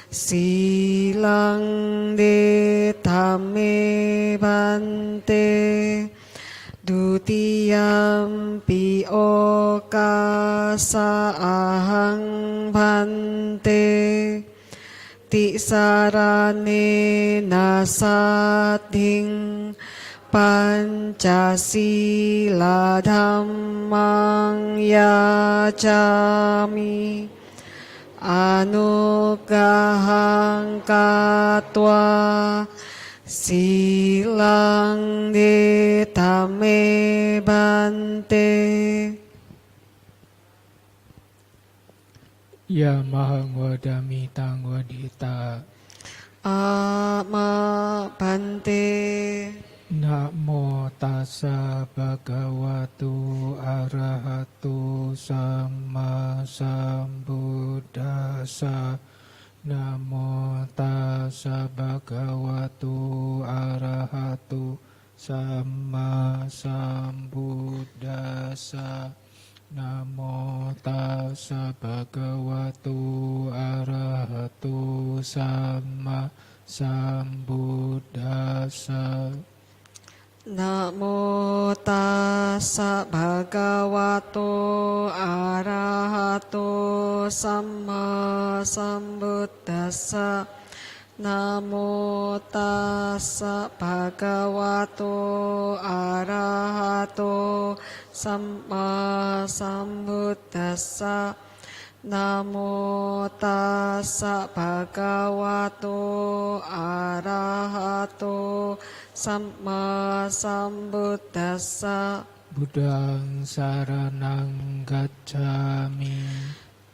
Silang de dhamme bante dutiyam pi okasa ahang bante tisarane nasadhing pancasila dhammang yacami anugahang katwa silang de dhamme bante. Ya mahang wadami tang wadita. Ama bante. Namo tassa bhagavato arahato samma sambuddhassa. Namo tassa bhagavato arahato samma sambuddhassa. Namo tassa bhagavato arahato samma sambuddhassa. Namo tassa bhagavato arahato samma sambuddhassa. Namo tassa bhagavato arahato samma sambuddhassa. Namo tassa bhagavato arahato samma sambuddhassa. Buddhang saranang gacchami.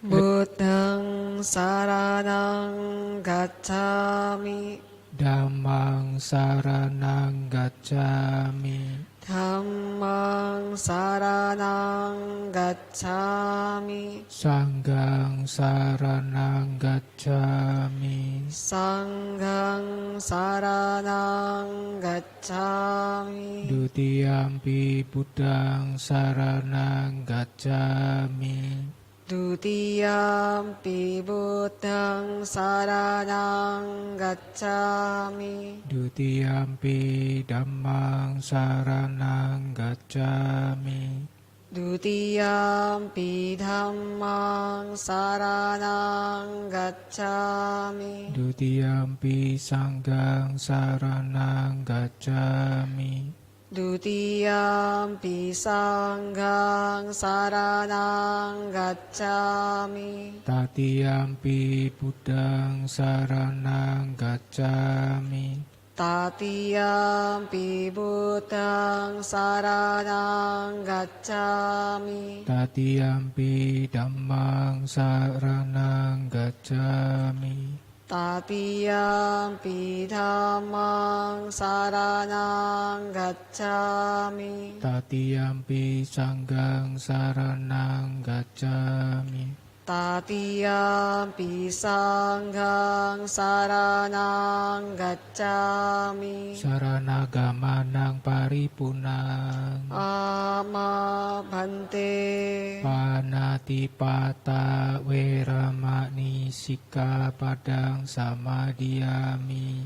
Buddhang saranang gacchami. Dhammang saranang gacchami. Dhammang saranang gacchami. Sanghang saranang gacchami. Sanghang saranang gacchami. Dutiyampi buddhang saranang gacchami. Dutiyampi buddhang saranang gacchami. Dutiyampi dhammang saranang gacchami. Dutiyampi dhammang saranang gacchami. Dutiyampi sanghang saranang gacchami. Dutiyampi sanghang saranang gacchami. Tatiyampi buddhang saranang gacchami. Tatiyampi buddhang saranang gacchami. Tatiyampi dhammang saranang gacchami. Tatiyampi dhammang saranang gacchami. Tatiyampi sanghang saranang gacchami. Tatiyampi sanghang saranang gacchami. Saranagamannang paripunang. Ama bante. Panatipata weramani sikkhapadang samadhiyami.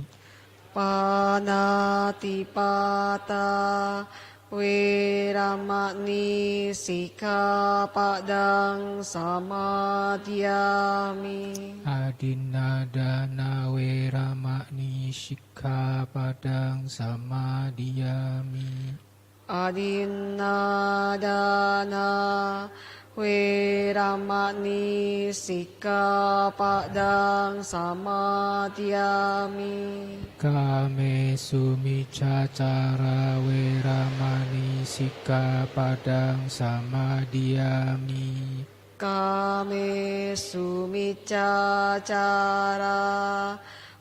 Panatipata weramani sikkhapadang samadhiyami. Adinadana weramani sikkhapadang samadhiyami. Adinadana weramani sikkhapadang samadhiyami. Kamesu miccacara weramani sikkhapadang samadhiyami. Kamesu miccacara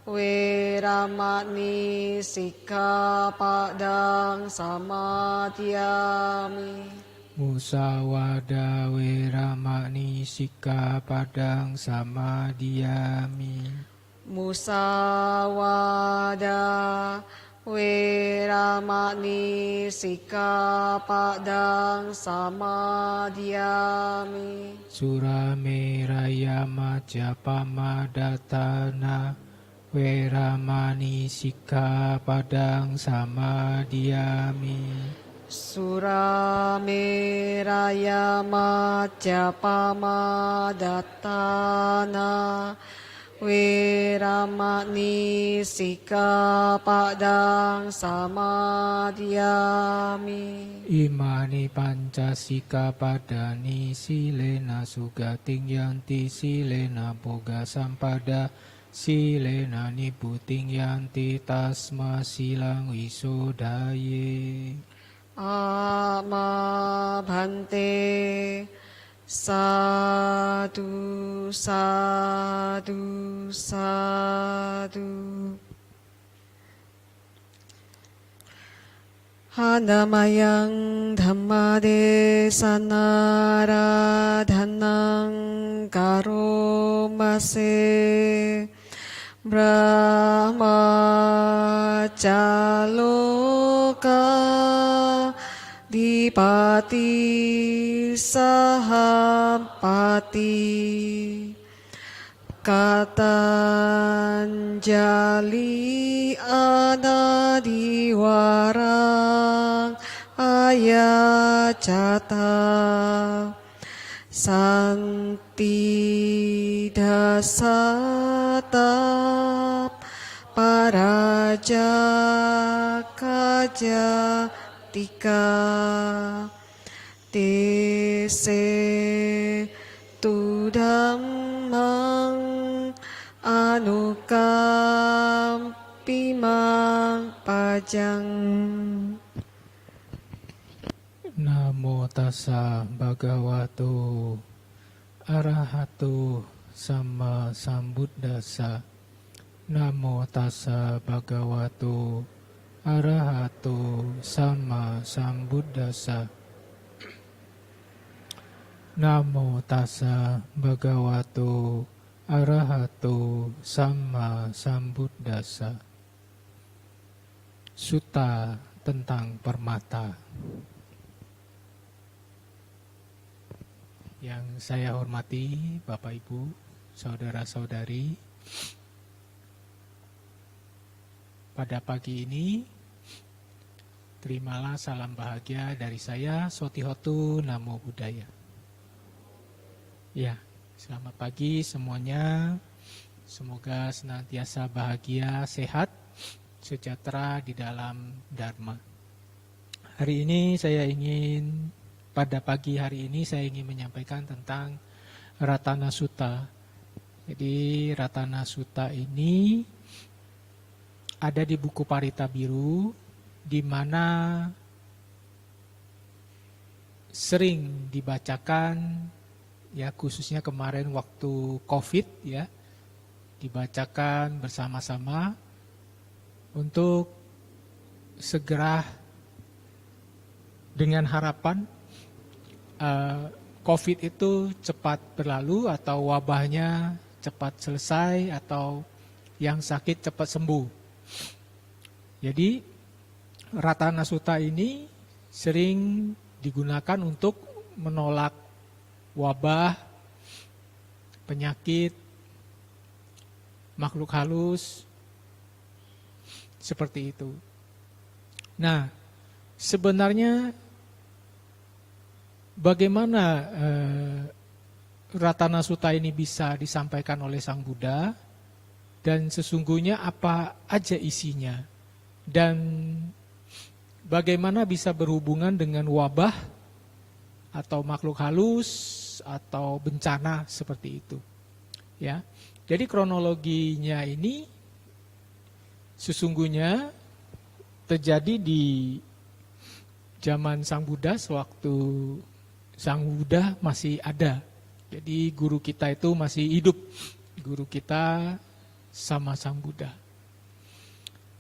weramani sikkhapadang samadhiyami. Musawada weramani sikkhapadang samadhiyami. Musawada Weramani Sikkhapadang Samadhiyami. Surameraya Majapama Datana Weramani Sikkhapadang Samadhiyami. Surameraya Majapama Dattana Weramani Sikkhapadang Samadhiyami. Imani Pancasikapadani Silena Sugating Yanti Silena Boga Sampada Silena Niputing Yanti Tasma Silang Wisodaye. Ama Bhante. Sadu, sadu, sadu. Hanamayang dhammadesanaradanang karomase brahmacaloka dipati sahampati katanjali anadiwarang ayacata santi dasata paraja kaja tika tese tu dhammang anukampimang pajang. Namo tassa bhagavato arahato sama sambuddhassa. Namo tassa bhagavato arahato sama sambuddhassa. Namo tassa bhagavato arahato sama sambuddhassa. Sutta tentang permata. Yang saya hormati Bapak Ibu, saudara-saudari, pada pagi ini terimalah salam bahagia dari saya, Sotihotu Namo Buddhaya. Ya, selamat pagi semuanya. Semoga senantiasa bahagia, sehat, sejahtera di dalam Dharma. Pada pagi hari ini saya ingin menyampaikan tentang Ratana Sutta. Jadi Ratana Sutta ini ada di buku Parita Biru, di mana sering dibacakan, ya khususnya kemarin waktu COVID, ya dibacakan bersama-sama untuk segera dengan harapan COVID itu cepat berlalu atau wabahnya cepat selesai atau yang sakit cepat sembuh. Jadi Ratana Sutta ini sering digunakan untuk menolak wabah, penyakit, makhluk halus, seperti itu. Nah, sebenarnya bagaimana Ratana Sutta ini bisa disampaikan oleh Sang Buddha, dan sesungguhnya apa aja isinya, dan bagaimana bisa berhubungan dengan wabah atau makhluk halus atau bencana seperti itu. Ya, jadi kronologinya ini sesungguhnya terjadi di zaman Sang Buddha, sewaktu Sang Buddha masih ada. Jadi guru kita itu masih hidup. Guru kita sama Sang Buddha.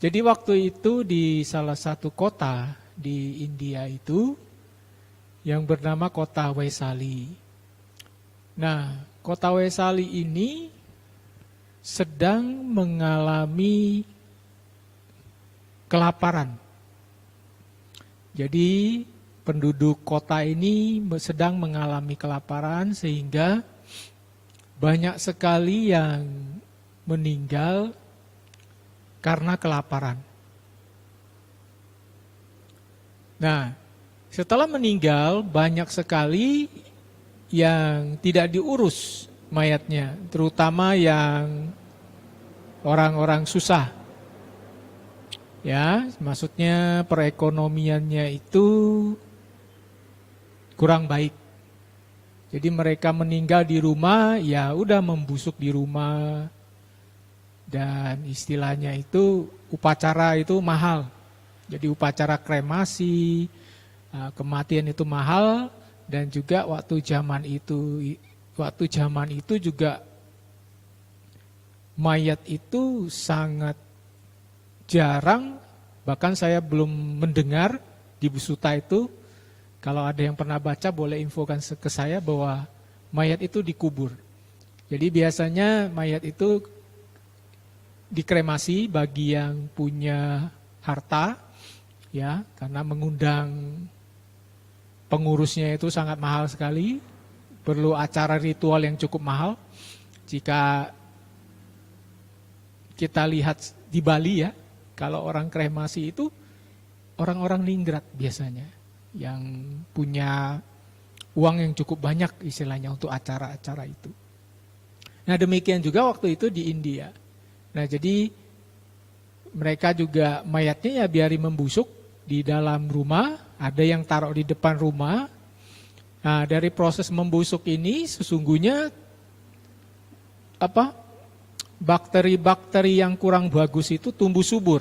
Jadi waktu itu di salah satu kota di India itu yang bernama kota Vaisali. Nah, kota Vaisali ini sedang mengalami kelaparan. Jadi penduduk kota ini sedang mengalami kelaparan sehingga banyak sekali yang meninggal karena kelaparan. Nah, setelah meninggal banyak sekali yang tidak diurus mayatnya, terutama yang orang-orang susah. Ya, maksudnya perekonomiannya itu kurang baik. Jadi mereka meninggal di rumah, ya udah membusuk di rumah. Dan istilahnya itu upacara itu mahal. Jadi upacara kremasi, kematian itu mahal, dan juga waktu zaman itu juga mayat itu sangat jarang, bahkan saya belum mendengar di Busuta itu, kalau ada yang pernah baca boleh infokan ke saya bahwa mayat itu dikubur. Jadi biasanya mayat itu dikremasi bagi yang punya harta, ya, karena mengundang pengurusnya itu sangat mahal sekali, perlu acara ritual yang cukup mahal. Jika kita lihat di Bali ya, kalau orang kremasi itu orang-orang ningrat biasanya, yang punya uang yang cukup banyak istilahnya untuk acara-acara itu. Nah demikian juga waktu itu di India. Nah jadi mereka juga mayatnya ya biarin membusuk di dalam rumah, ada yang taruh di depan rumah. Nah dari proses membusuk ini sesungguhnya bakteri-bakteri yang kurang bagus itu tumbuh subur.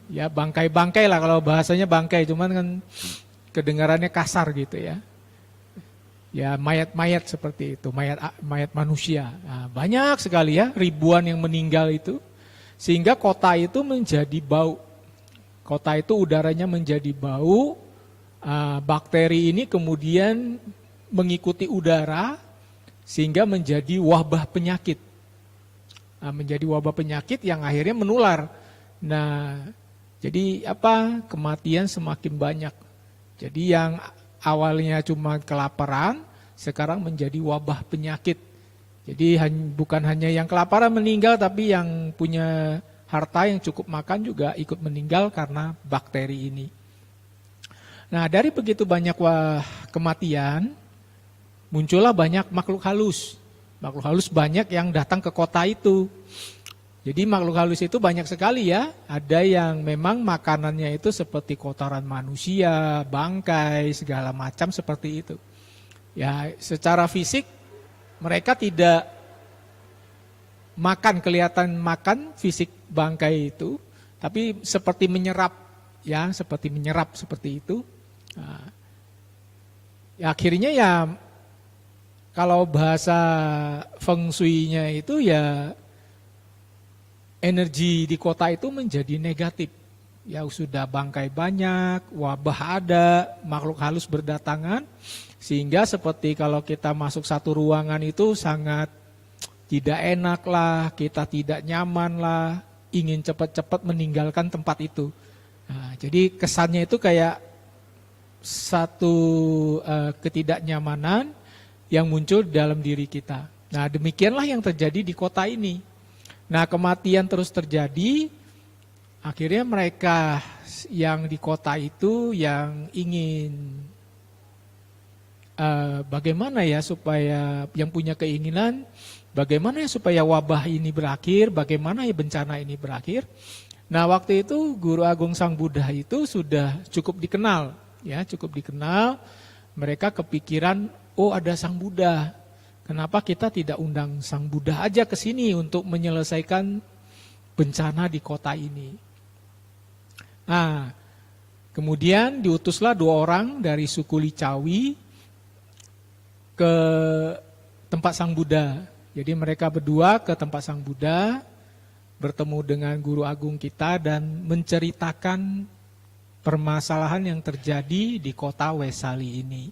Ya bangkai-bangkai lah kalau bahasanya bangkai, cuman kan kedengarannya kasar gitu ya. Ya mayat-mayat seperti itu, mayat manusia. Nah, banyak sekali ya, ribuan yang meninggal itu. Sehingga kota itu menjadi bau. Kota itu udaranya menjadi bau. Bakteri ini kemudian mengikuti udara sehingga menjadi wabah penyakit. Menjadi wabah penyakit yang akhirnya menular. Nah, jadi kematian semakin banyak. Jadi yang awalnya cuma kelaparan, sekarang menjadi wabah penyakit. Jadi bukan hanya yang kelaparan meninggal, tapi yang punya harta yang cukup makan juga ikut meninggal karena bakteri ini. Nah dari begitu banyak kematian, muncullah banyak makhluk halus. Makhluk halus banyak yang datang ke kota itu. Jadi makhluk halus itu banyak sekali ya. Ada yang memang makanannya itu seperti kotoran manusia, bangkai, segala macam seperti itu. Ya secara fisik mereka tidak kelihatan makan fisik bangkai itu, tapi seperti menyerap, ya seperti menyerap seperti itu. Nah, ya akhirnya ya kalau bahasa feng shui-nya itu ya energi di kota itu menjadi negatif. Ya sudah bangkai banyak, wabah ada, makhluk halus berdatangan. Sehingga seperti kalau kita masuk satu ruangan itu sangat tidak enak lah, kita tidak nyaman lah, ingin cepat-cepat meninggalkan tempat itu. Nah, jadi kesannya itu kayak satu ketidaknyamanan yang muncul dalam diri kita. Nah demikianlah yang terjadi di kota ini. Nah kematian terus terjadi, akhirnya mereka yang di kota itu yang ingin bagaimana ya supaya yang punya keinginan, bagaimana ya supaya wabah ini berakhir, bagaimana ya bencana ini berakhir. Nah waktu itu Guru Agung Sang Buddha itu sudah cukup dikenal, ya cukup dikenal. Mereka kepikiran, oh ada Sang Buddha, kenapa kita tidak undang Sang Buddha aja ke sini untuk menyelesaikan bencana di kota ini. Nah kemudian diutuslah 2 orang dari suku Licawi ke tempat Sang Buddha. Jadi mereka berdua ke tempat Sang Buddha, bertemu dengan Guru Agung kita dan menceritakan permasalahan yang terjadi di kota Wesali ini.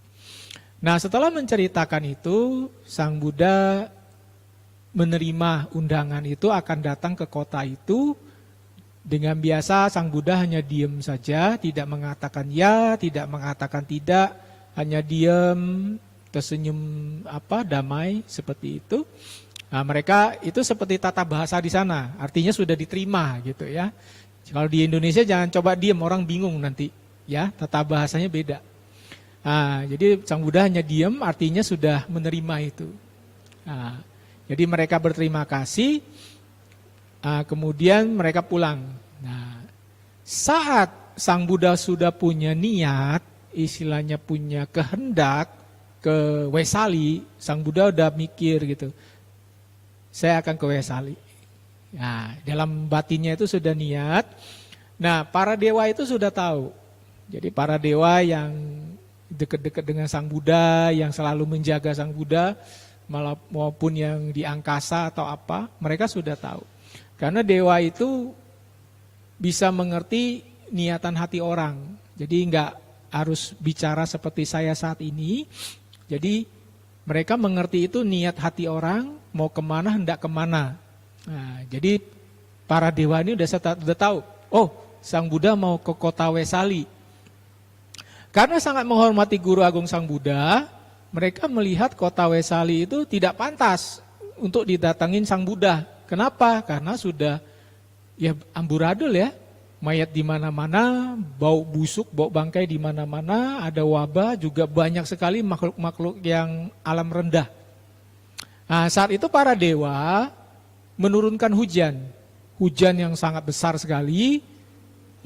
Nah setelah menceritakan itu, Sang Buddha menerima undangan itu akan datang ke kota itu Dengan biasa Sang Buddha hanya diam saja, tidak mengatakan ya, tidak mengatakan tidak, hanya diam, tersenyum damai seperti itu. Nah, mereka itu seperti tata bahasa di sana, artinya sudah diterima gitu ya. Kalau di Indonesia jangan coba diam, orang bingung nanti ya, tata bahasanya beda. Nah, jadi Sang Buddha hanya diam, artinya sudah menerima itu. Nah, jadi mereka berterima kasih. Kemudian mereka pulang. Nah, saat Sang Buddha sudah punya niat, istilahnya punya kehendak ke Wesali, Sang Buddha udah mikir gitu, saya akan ke Wesali. Nah, dalam batinnya itu sudah niat. Nah, para dewa itu sudah tahu. Jadi para dewa yang dekat-dekat dengan Sang Buddha, yang selalu menjaga Sang Buddha, maupun yang di angkasa atau apa, mereka sudah tahu. Karena dewa itu bisa mengerti niatan hati orang. Jadi enggak harus bicara seperti saya saat ini. Jadi mereka mengerti itu niat hati orang, mau kemana, hendak kemana. Nah, jadi para dewa ini udah tahu. Oh, Sang Buddha mau ke kota Wesali. Karena sangat menghormati Guru Agung Sang Buddha, mereka melihat kota Wesali itu tidak pantas untuk didatangin Sang Buddha. Kenapa? Karena sudah ya amburadul ya, mayat di mana-mana, bau busuk, bau bangkai di mana-mana, ada wabah, juga banyak sekali makhluk-makhluk yang alam rendah. Nah, saat itu para dewa menurunkan hujan yang sangat besar sekali,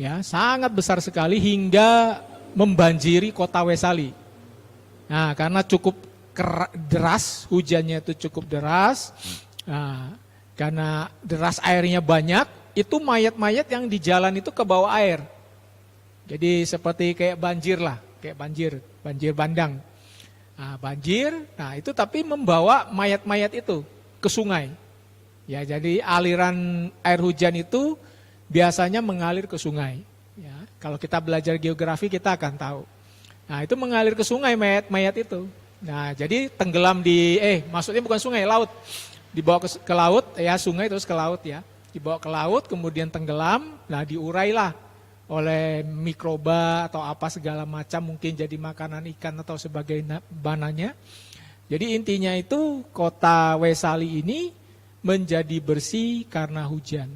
ya sangat besar sekali hingga membanjiri kota Wesali. Nah, karena cukup deras, hujannya itu cukup deras. Nah, karena deras airnya banyak, itu mayat-mayat yang di jalan itu ke bawah air. Jadi seperti kayak banjir lah, kayak banjir bandang. Nah, banjir, nah itu tapi membawa mayat-mayat itu ke sungai. Ya, jadi aliran air hujan itu biasanya mengalir ke sungai. Ya, kalau kita belajar geografi kita akan tahu. Nah, itu mengalir ke sungai mayat-mayat itu. Nah, jadi tenggelam maksudnya bukan sungai, laut. Dibawa ke laut, ya sungai terus ke laut ya. Dibawa ke laut, kemudian tenggelam, nah diurailah oleh mikroba atau apa segala macam, mungkin jadi makanan ikan atau sebagainya. Jadi intinya itu kota Wesali ini menjadi bersih karena hujan.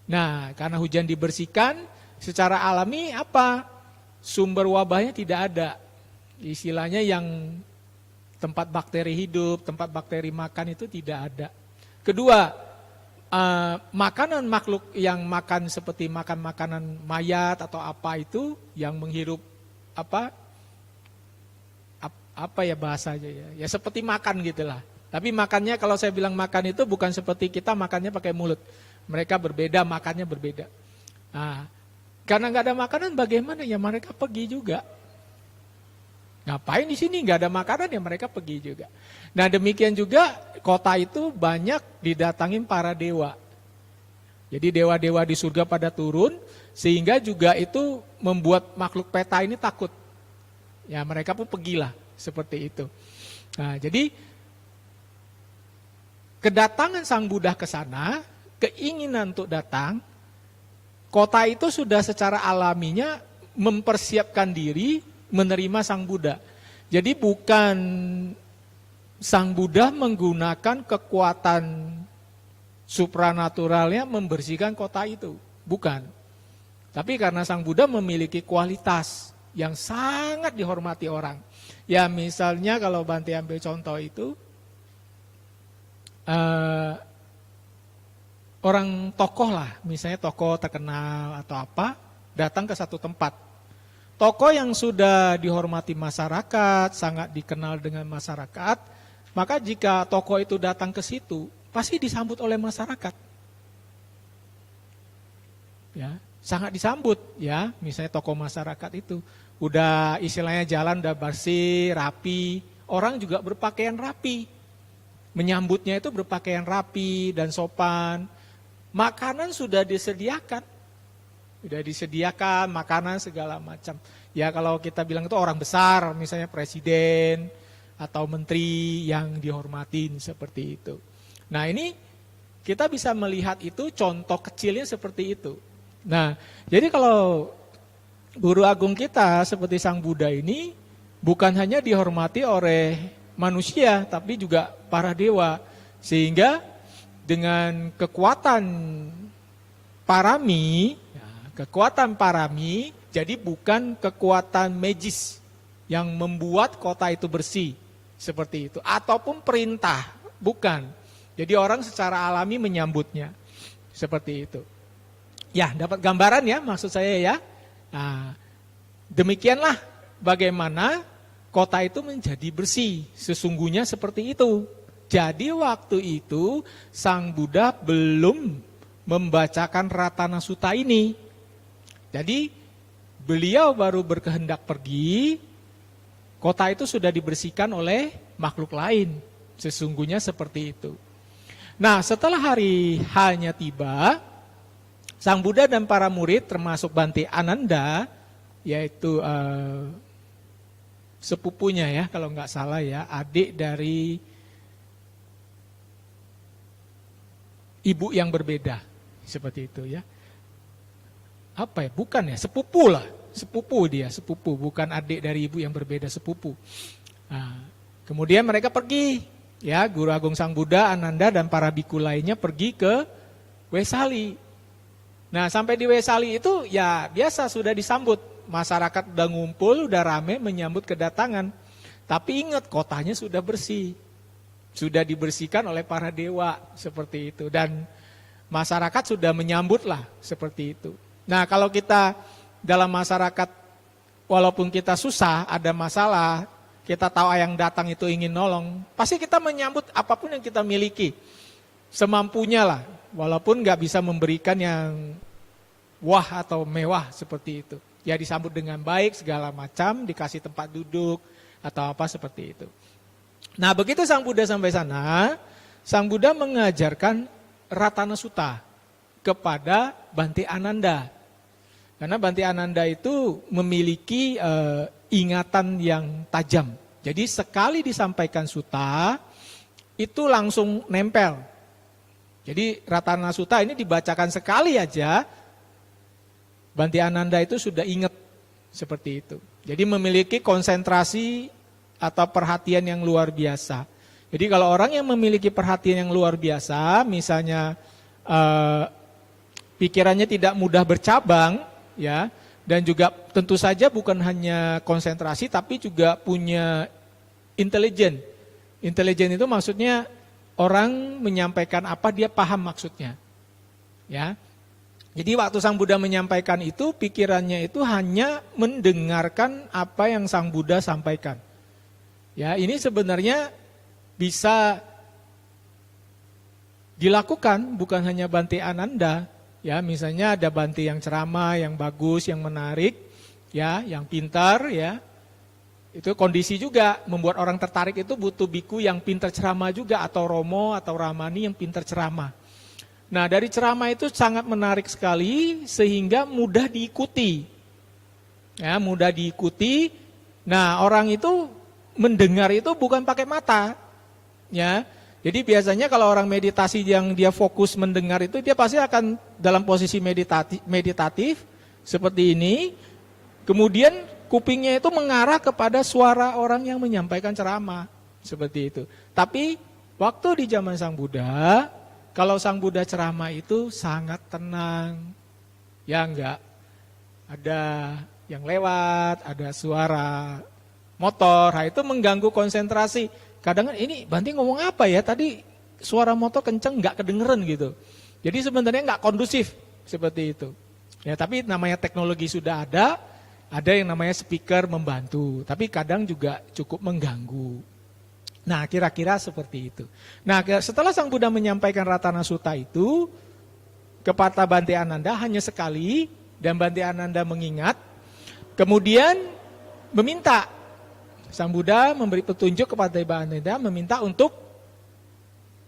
Nah, karena hujan dibersihkan, secara alami apa? Sumber wabahnya tidak ada. Istilahnya yang tempat bakteri hidup, tempat bakteri makan itu tidak ada. Kedua, makanan makhluk yang makan seperti makan makanan mayat atau apa itu yang menghirup apa ya bahasanya ya. Ya seperti makan gitulah. Tapi makannya kalau saya bilang makan itu bukan seperti kita makannya pakai mulut. Mereka berbeda, makannya berbeda. Nah, karena nggak ada makanan bagaimana ya mereka pergi juga. Ngapain di sini nggak ada makanan ya mereka pergi juga. Nah demikian juga kota itu banyak didatangin para dewa. Jadi dewa-dewa di surga pada turun sehingga juga itu membuat makhluk peta ini takut. Ya mereka pun pergilah seperti itu. Nah jadi kedatangan Sang Buddha ke sana, keinginan untuk datang, kota itu sudah secara alaminya mempersiapkan diri menerima Sang Buddha. Jadi bukan Sang Buddha menggunakan kekuatan supranaturalnya membersihkan kota itu. Bukan. Tapi karena Sang Buddha memiliki kualitas yang sangat dihormati orang. Ya misalnya kalau Bante ambil contoh itu, orang tokoh lah, misalnya tokoh terkenal atau apa, datang ke satu tempat. Tokoh yang sudah dihormati masyarakat, sangat dikenal dengan masyarakat, maka jika tokoh itu datang ke situ, pasti disambut oleh masyarakat. Ya, sangat disambut ya, misalnya tokoh masyarakat itu udah istilahnya jalan udah bersih, rapi, orang juga berpakaian rapi. Menyambutnya itu berpakaian rapi dan sopan. Makanan sudah disediakan. Sudah disediakan makanan segala macam. Ya kalau kita bilang itu orang besar, misalnya presiden atau menteri yang dihormatin seperti itu. Nah ini kita bisa melihat itu contoh kecilnya seperti itu. Nah, jadi kalau guru agung kita seperti Sang Buddha ini bukan hanya dihormati oleh manusia, tapi juga para dewa. Sehingga dengan kekuatan parami, jadi bukan kekuatan magis yang membuat kota itu bersih, seperti itu. Ataupun perintah, bukan. Jadi orang secara alami menyambutnya, seperti itu. Ya, dapat gambaran ya maksud saya ya. Nah, demikianlah bagaimana kota itu menjadi bersih. Sesungguhnya seperti itu. Jadi waktu itu Sang Buddha belum membacakan Ratana Sutta ini. Jadi beliau baru berkehendak pergi, kota itu sudah dibersihkan oleh makhluk lain. Sesungguhnya seperti itu. Nah, setelah hari H-nya tiba, Sang Buddha dan para murid termasuk Bante Ananda, yaitu sepupunya ya kalau nggak salah ya, adik dari ibu yang berbeda, seperti itu ya. Apa ya? Bukan ya, sepupu lah, sepupu, bukan adik dari ibu yang berbeda, sepupu. Nah, kemudian mereka pergi. Ya, Guru Agung Sang Buddha, Ananda, dan para biku lainnya pergi ke Wesali. Nah, sampai di Wesali itu ya biasa sudah disambut. Masyarakat udah ngumpul, udah rame menyambut kedatangan. Tapi ingat, kotanya sudah bersih. Sudah dibersihkan oleh para dewa, seperti itu. Dan masyarakat sudah menyambut lah, seperti itu. Nah, kalau kita dalam masyarakat, walaupun kita susah, ada masalah, kita tahu yang datang itu ingin nolong, pasti kita menyambut apapun yang kita miliki, semampunya lah, walaupun nggak bisa memberikan yang wah atau mewah seperti itu. Ya disambut dengan baik segala macam, dikasih tempat duduk atau apa seperti itu. Nah begitu Sang Buddha sampai sana, Sang Buddha mengajarkan Ratana Sutta kepada Bante Ananda. Karena Bante Ananda itu memiliki ingatan yang tajam. Jadi sekali disampaikan sutta, itu langsung nempel. Jadi Ratana Sutta ini dibacakan sekali aja, Bante Ananda itu sudah ingat seperti itu. Jadi memiliki konsentrasi atau perhatian yang luar biasa. Jadi kalau orang yang memiliki perhatian yang luar biasa, misalnya pikirannya tidak mudah bercabang, ya, dan juga tentu saja bukan hanya konsentrasi tapi juga punya intelijen. Intelijen itu maksudnya orang menyampaikan apa dia paham maksudnya. Ya. Jadi waktu Sang Buddha menyampaikan itu pikirannya itu hanya mendengarkan apa yang Sang Buddha sampaikan. Ya, ini sebenarnya bisa dilakukan bukan hanya Bante Ananda. Ya, misalnya ada Bante yang ceramah, yang bagus, yang menarik, ya, yang pintar, ya. Itu kondisi juga membuat orang tertarik itu butuh biku yang pintar ceramah juga atau romo atau ramani yang pintar ceramah. Nah, dari ceramah itu sangat menarik sekali sehingga mudah diikuti. Ya, mudah diikuti. Nah, orang itu mendengar itu bukan pakai mata. Ya. Jadi biasanya kalau orang meditasi yang dia fokus mendengar itu dia pasti akan dalam posisi meditatif seperti ini. Kemudian kupingnya itu mengarah kepada suara orang yang menyampaikan ceramah seperti itu. Tapi waktu di zaman Sang Buddha, kalau Sang Buddha ceramah itu sangat tenang. Ya enggak, ada yang lewat, ada suara motor, nah itu mengganggu konsentrasi. Kadang ini Bante ngomong apa ya, tadi suara motor kenceng nggak kedengeran gitu. Jadi sebenarnya nggak kondusif seperti itu. Ya tapi namanya teknologi sudah ada yang namanya speaker membantu. Tapi kadang juga cukup mengganggu. Nah kira-kira seperti itu. Nah setelah Sang Buddha menyampaikan Ratana Sutta itu kepada Bante Ananda hanya sekali dan Bante Ananda mengingat. Kemudian meminta. Sang Buddha memberi petunjuk kepada Bante Ananda meminta untuk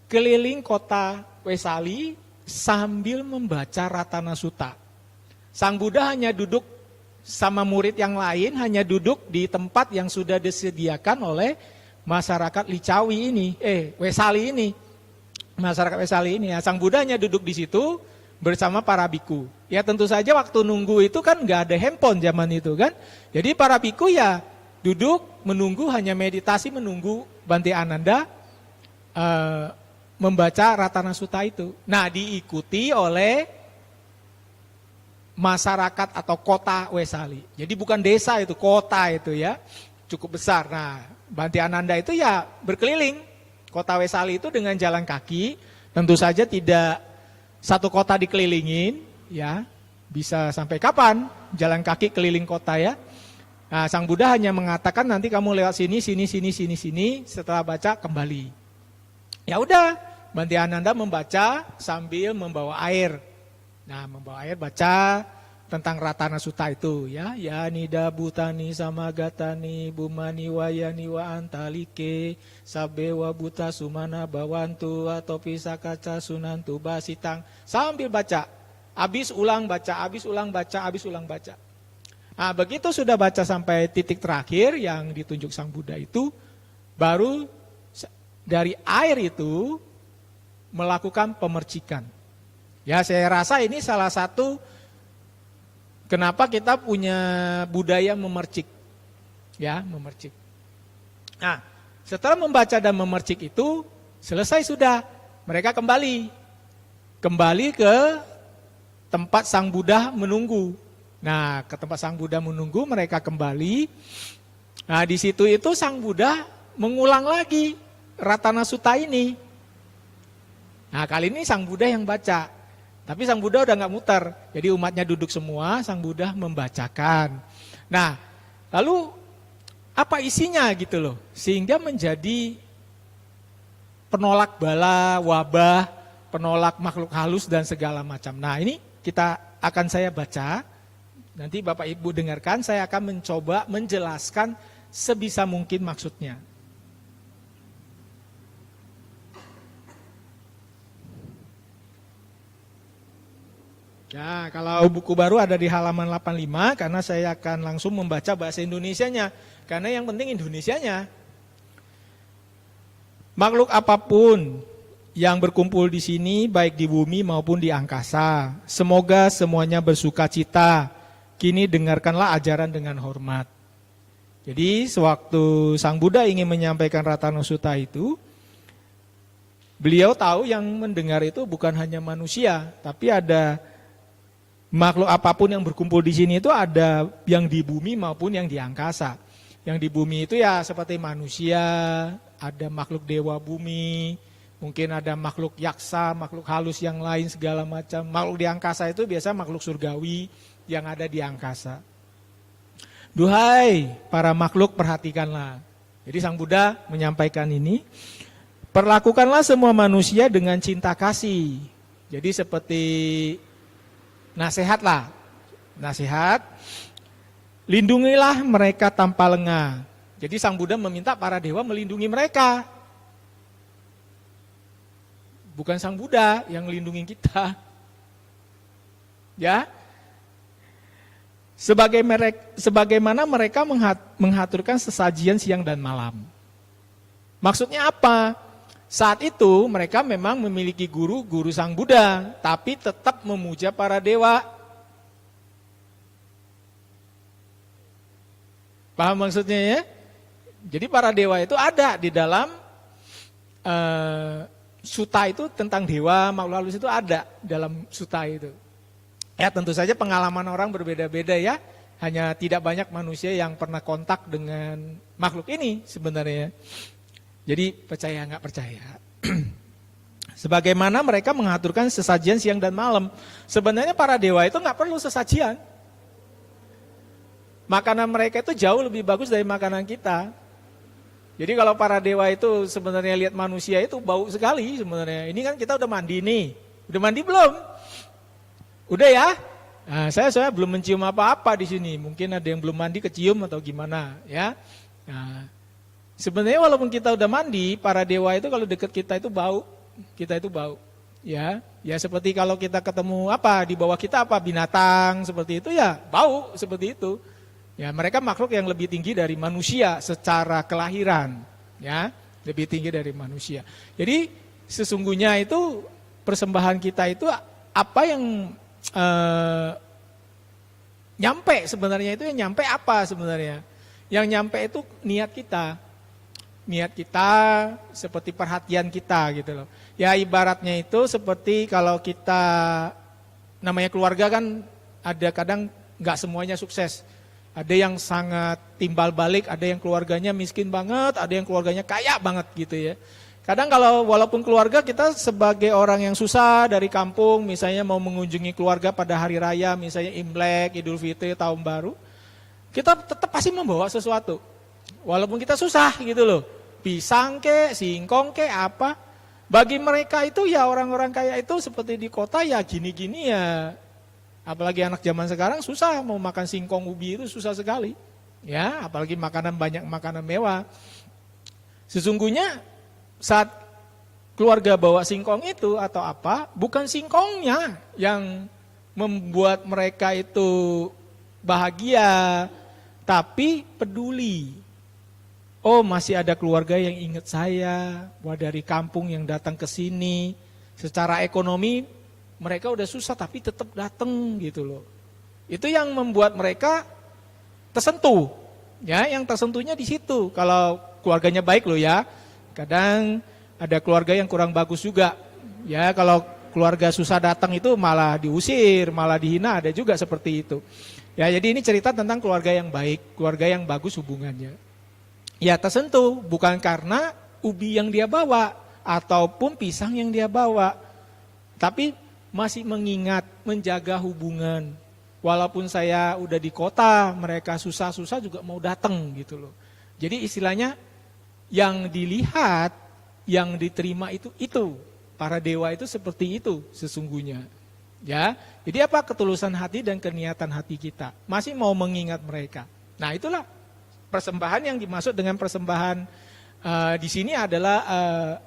keliling kota Wesali sambil membaca Ratana Sutta. Sang Buddha hanya duduk sama murid yang lain, hanya duduk di tempat yang sudah disediakan oleh masyarakat Wesali ini. Masyarakat Wesali ini ya. Sang Buddha hanya duduk di situ, bersama para biku. Ya tentu saja waktu nunggu itu kan nggak ada handphone zaman itu kan. Jadi para biku ya duduk menunggu, hanya meditasi menunggu Bante Ananda membaca Ratana Sutta itu. Nah, diikuti oleh masyarakat atau kota Wesali. Jadi bukan desa itu, kota itu ya. Cukup besar. Nah, Bante Ananda itu ya berkeliling kota Wesali itu dengan jalan kaki. Tentu saja tidak satu kota dikelilingin, ya. Bisa sampai kapan jalan kaki keliling kota ya? Nah, Sang Buddha hanya mengatakan nanti kamu lewat sini, sini. Setelah baca kembali. Ya udah, Bante Ananda membaca sambil membawa air. Nah, membawa air baca tentang Ratana Sutta itu ya. Ya nida butani samagatani bumani wayani wa antalike sabewa buta sumana bawantu atau pisakaca sunantu basitang. Sambil baca, habis ulang baca, habis ulang baca, habis ulang baca. Nah, begitu sudah baca sampai titik terakhir yang ditunjuk Sang Buddha itu, baru dari air itu melakukan pemercikan. Ya, saya rasa ini salah satu kenapa kita punya budaya memercik. Ya, memercik. Nah, setelah membaca dan memercik itu, selesai sudah. Mereka kembali ke tempat Sang Buddha menunggu. Nah, ke tempat Sang Buddha menunggu, mereka kembali. Nah, di situ itu Sang Buddha mengulang lagi Ratana Sutta ini. Nah, kali ini Sang Buddha yang baca. Tapi Sang Buddha udah nggak muter, jadi umatnya duduk semua, Sang Buddha membacakan. Nah, lalu apa isinya gitu loh, sehingga menjadi penolak bala, wabah, penolak makhluk halus dan segala macam. Nah, ini akan saya baca, nanti Bapak Ibu dengarkan, saya akan mencoba menjelaskan sebisa mungkin maksudnya. Ya, kalau buku baru ada di halaman 85, karena saya akan langsung membaca bahasa Indonesianya. Karena yang penting Indonesianya. Makhluk apapun yang berkumpul di sini, baik di bumi maupun di angkasa, semoga semuanya bersuka cita. Kini dengarkanlah ajaran dengan hormat. Jadi, sewaktu Sang Buddha ingin menyampaikan Ratana Sutta itu, beliau tahu yang mendengar itu bukan hanya manusia, tapi ada makhluk apapun yang berkumpul di sini itu ada yang di bumi maupun yang di angkasa. Yang di bumi itu ya seperti manusia, ada makhluk dewa bumi, mungkin ada makhluk yaksa, makhluk halus yang lain segala macam. Makhluk di angkasa itu biasa makhluk surgawi yang ada di angkasa. Duhai para makhluk, perhatikanlah. Jadi Sang Buddha menyampaikan ini, perlakukanlah semua manusia dengan cinta kasih. Jadi seperti nasihat, lindungilah mereka tanpa lengah. Jadi Sang Buddha meminta para dewa melindungi mereka. Bukan Sang Buddha yang melindungi kita. Ya. Sebagaimana mereka mengaturkan sesajian siang dan malam. Maksudnya apa? Saat itu mereka memang memiliki guru Sang Buddha, tapi tetap memuja para dewa. Paham maksudnya ya? Jadi para dewa itu ada di dalam sutta itu tentang dewa, makhluk halus itu ada dalam sutta itu. Ya tentu saja pengalaman orang berbeda-beda ya. Hanya tidak banyak manusia yang pernah kontak dengan makhluk ini sebenarnya. Jadi percaya nggak percaya. Sebagaimana mereka mengaturkan sesajian siang dan malam. Sebenarnya para dewa itu nggak perlu sesajian. Makanan mereka itu jauh lebih bagus dari makanan kita. Jadi kalau para dewa itu sebenarnya lihat manusia itu bau sekali sebenarnya. Ini kan kita udah mandi nih. Udah mandi belum? Udah ya? Nah, saya belum mencium apa-apa di sini. Mungkin ada yang belum mandi kecium atau gimana ya. Nah, sebenarnya walaupun kita udah mandi, para dewa itu kalau dekat kita itu bau. Kita itu bau. Ya seperti kalau kita ketemu apa di bawah kita apa binatang seperti itu ya bau seperti itu. Ya mereka makhluk yang lebih tinggi dari manusia secara kelahiran. Ya, lebih tinggi dari manusia. Jadi sesungguhnya itu persembahan kita itu apa yang nyampe sebenarnya itu, yang nyampe apa sebenarnya? Yang nyampe itu niat kita. Niat kita seperti perhatian kita gitu loh. Ya ibaratnya itu seperti kalau kita, namanya keluarga kan ada kadang nggak semuanya sukses. Ada yang sangat timbal balik, ada yang keluarganya miskin banget, ada yang keluarganya kaya banget gitu ya. Kadang kalau walaupun keluarga kita sebagai orang yang susah dari kampung, misalnya mau mengunjungi keluarga pada hari raya, misalnya Imlek, Idul Fitri, Tahun Baru, kita tetap pasti membawa sesuatu. Walaupun kita susah gitu loh. Pisang ke, singkong ke, apa. Bagi mereka itu ya orang-orang kaya itu seperti di kota ya gini-gini ya. Apalagi anak zaman sekarang susah mau makan singkong ubi itu susah sekali. Ya, apalagi makanan banyak makanan mewah. Sesungguhnya saat keluarga bawa singkong itu atau apa, bukan singkongnya yang membuat mereka itu bahagia, tapi peduli. Oh, masih ada keluarga yang ingat saya, wah dari kampung yang datang ke sini. Secara ekonomi mereka udah susah tapi tetap datang gitu loh. Itu yang membuat mereka tersentuh. Ya, yang tersentuhnya di situ. Kalau keluarganya baik loh ya. Kadang ada keluarga yang kurang bagus juga. Ya, kalau keluarga susah datang itu malah diusir, malah dihina, ada juga seperti itu. Ya, jadi ini cerita tentang keluarga yang baik, keluarga yang bagus hubungannya. Ya, tersentuh bukan karena ubi yang dia bawa ataupun pisang yang dia bawa. Tapi masih mengingat, menjaga hubungan. Walaupun saya udah di kota, mereka susah-susah juga mau datang gitu loh. Jadi istilahnya yang dilihat, yang diterima itu. Para dewa itu seperti itu sesungguhnya. Ya, jadi apa ketulusan hati dan keniatan hati kita? Masih mau mengingat mereka. Nah, itulah persembahan yang dimaksud dengan persembahan di sini adalah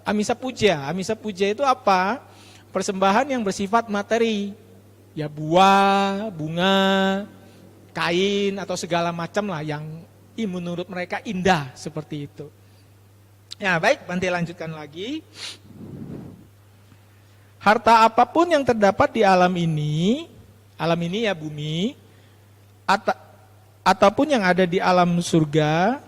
amisa puja. Amisa puja itu apa? Persembahan yang bersifat materi, ya buah, bunga, kain atau segala macam lah yang menurut mereka indah seperti itu. Ya baik, nanti lanjutkan lagi. Harta apapun yang terdapat di alam ini ya bumi, ataupun yang ada di alam surga,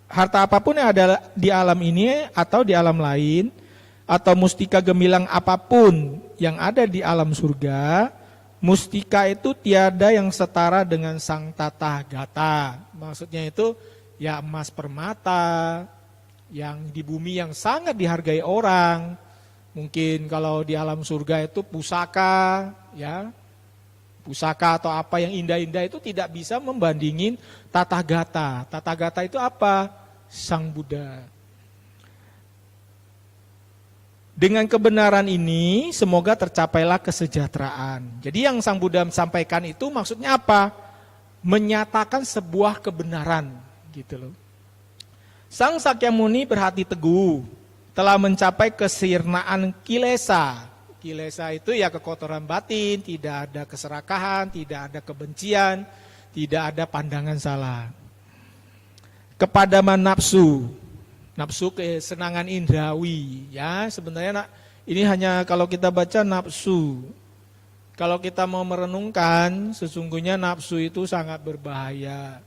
harta apapun yang ada di alam ini atau di alam lain, atau mustika gemilang apapun yang ada di alam surga, mustika itu tiada yang setara dengan sang Tathagata. Maksudnya itu ya emas permata, yang di bumi yang sangat dihargai orang. Mungkin kalau di alam surga itu pusaka, ya pusaka atau apa yang indah-indah itu tidak bisa membandingin Tathagata. Tathagata itu apa? Sang Buddha. Dengan kebenaran ini semoga tercapailah kesejahteraan. Jadi yang Sang Buddha sampaikan itu maksudnya apa? Menyatakan sebuah kebenaran gitu loh. Sang Sakyamuni berhati teguh, telah mencapai kesirnaan kilesa. Kilesa itu ya kekotoran batin, tidak ada keserakahan, tidak ada kebencian, tidak ada pandangan salah. Kepadaman nafsu, nafsu kesenangan indrawi, ya sebenarnya ini hanya kalau kita baca nafsu. Kalau kita mau merenungkan, sesungguhnya nafsu itu sangat berbahaya.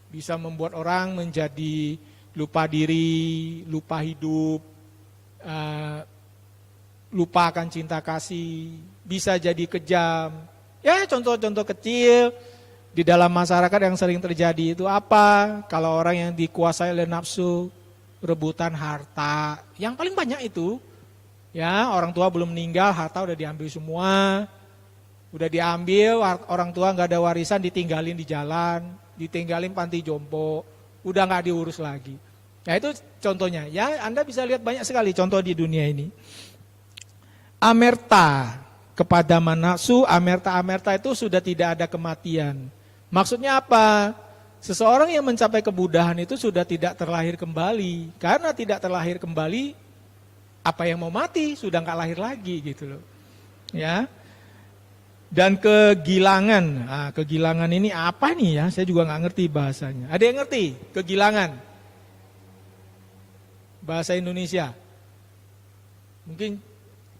Bisa membuat orang menjadi lupa diri, lupa hidup, lupa akan cinta kasih, bisa jadi kejam. Ya contoh-contoh kecil di dalam masyarakat yang sering terjadi itu apa? Kalau orang yang dikuasai oleh nafsu, rebutan harta, yang paling banyak itu, ya orang tua belum meninggal, harta udah diambil semua, udah diambil, orang tua nggak ada warisan, ditinggalin di jalan, ditinggalin panti jompo, udah nggak diurus lagi. Ya itu contohnya, ya Anda bisa lihat banyak sekali contoh di dunia ini. Amerta, kepada nafsu, amerta itu sudah tidak ada kematian. Maksudnya apa? Seseorang yang mencapai kebudahan itu sudah tidak terlahir kembali. Karena tidak terlahir kembali, apa yang mau mati sudah nggak lahir lagi gitu loh. Ya. Dan kegilangan. Nah, kegilangan ini apa nih ya? Saya juga nggak ngerti bahasanya. Ada yang ngerti? Kegilangan. Bahasa Indonesia. Mungkin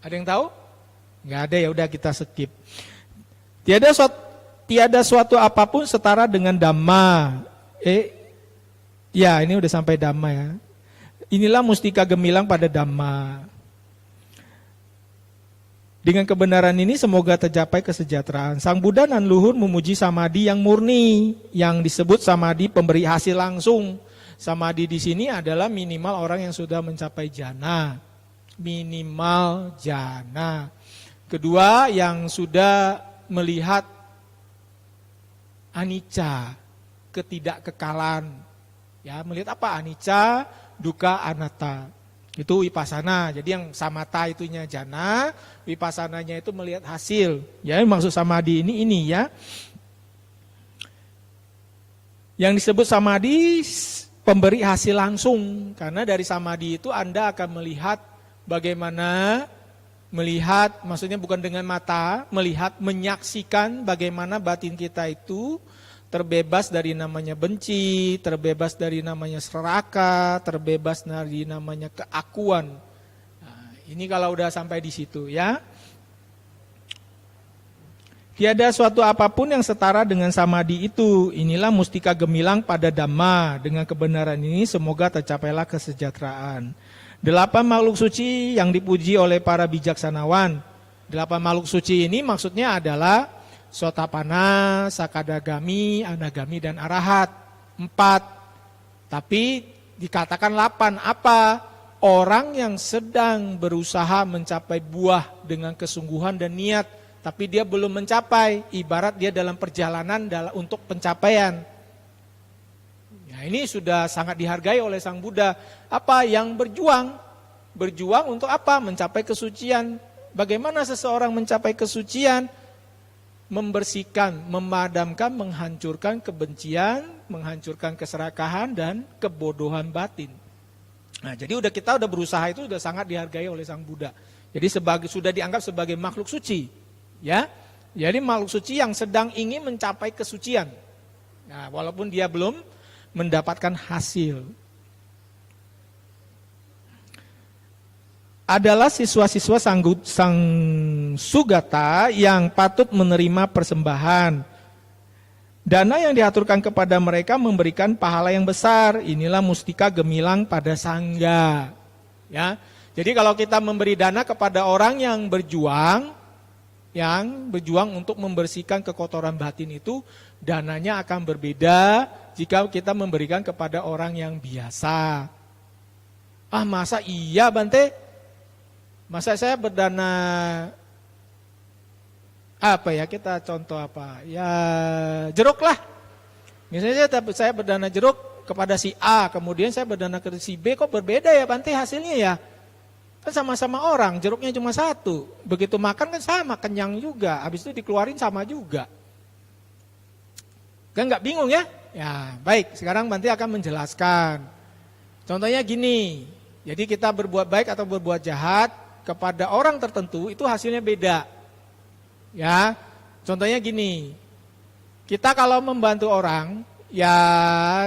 Ada yang tahu? Nggak ada, ya udah kita skip. Tiada suatu apapun setara dengan Dhamma. Ya ini udah sampai Dhamma ya. Inilah mustika gemilang pada Dhamma. Dengan kebenaran ini semoga tercapai kesejahteraan. Sang Buddha nan luhur memuji samadhi yang murni, yang disebut samadhi pemberi hasil langsung. Samadhi di sini adalah minimal orang yang sudah mencapai jana. Minimal jana. Kedua, yang sudah melihat anicca, ketidakkekalan. Ya, melihat apa? Anicca, dukkha, anatta. Itu vipassana. Jadi yang samatha itunya jana, vipassananya itu melihat hasil. Ya, maksud samadhi ini ya. Yang disebut samadhi pemberi hasil langsung. Karena dari samadhi itu Anda akan melihat bagaimana maksudnya bukan dengan mata, melihat, menyaksikan bagaimana batin kita itu terbebas dari namanya benci, terbebas dari namanya serakah, terbebas dari namanya keakuan. Nah, ini kalau udah sampai di situ ya. Tiada suatu apapun yang setara dengan samadhi itu. Inilah mustika gemilang pada Dhamma. Dengan kebenaran ini semoga tercapailah kesejahteraan. 8 makhluk suci yang dipuji oleh para bijaksanawan. 8 makhluk suci ini maksudnya adalah Sotapana, Sakadagami, Anagami, dan Arahat. 4. Tapi dikatakan 8. Apa? Orang yang sedang berusaha mencapai buah dengan kesungguhan dan niat. Tapi dia belum mencapai. Ibarat dia dalam perjalanan untuk pencapaian. Nah, ini sudah sangat dihargai oleh Sang Buddha. Apa? Yang berjuang. Berjuang untuk apa? Mencapai kesucian. Bagaimana seseorang mencapai kesucian? Membersihkan, memadamkan, menghancurkan kebencian, menghancurkan keserakahan dan kebodohan batin. Nah, jadi kita udah berusaha, itu sudah sangat dihargai oleh Sang Buddha. Jadi sudah dianggap sebagai makhluk suci, ya. Jadi makhluk suci yang sedang ingin mencapai kesucian. Nah, walaupun dia belum mendapatkan hasil. Adalah siswa-siswa sang Sugata yang patut menerima persembahan. Dana yang diaturkan kepada mereka memberikan pahala yang besar. Inilah mustika gemilang pada Sangga. Ya. Jadi kalau kita memberi dana kepada orang yang berjuang untuk membersihkan kekotoran batin itu, dananya akan berbeda jika kita memberikan kepada orang yang biasa. Ah, masa iya Bante? Masa saya berdana apa ya, kita contoh apa? Ya jeruk lah. Misalnya saya berdana jeruk kepada si A, kemudian saya berdana ke si B, kok berbeda ya Bante hasilnya ya? Kan sama-sama orang, jeruknya cuma satu. Begitu makan kan sama, kenyang juga. Habis itu dikeluarin sama juga. Kan nggak bingung ya? Ya baik, sekarang Bante akan menjelaskan. Contohnya gini, jadi kita berbuat baik atau berbuat jahat kepada orang tertentu itu hasilnya beda. Ya, contohnya gini. Kita kalau membantu orang, ya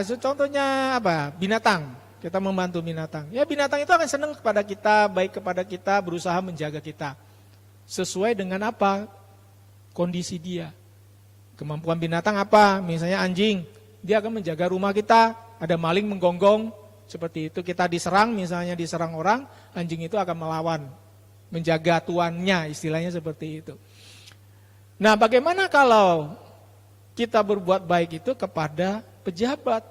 contohnya apa? Binatang. Kita membantu binatang. Ya binatang itu akan senang kepada kita, baik kepada kita, berusaha menjaga kita. Sesuai dengan apa? Kondisi dia. Kemampuan binatang apa? Misalnya anjing, dia akan menjaga rumah kita, ada maling menggonggong, seperti itu. Kita diserang, misalnya diserang orang, anjing itu akan melawan. Menjaga tuannya, istilahnya seperti itu. Nah, bagaimana kalau kita berbuat baik itu kepada pejabat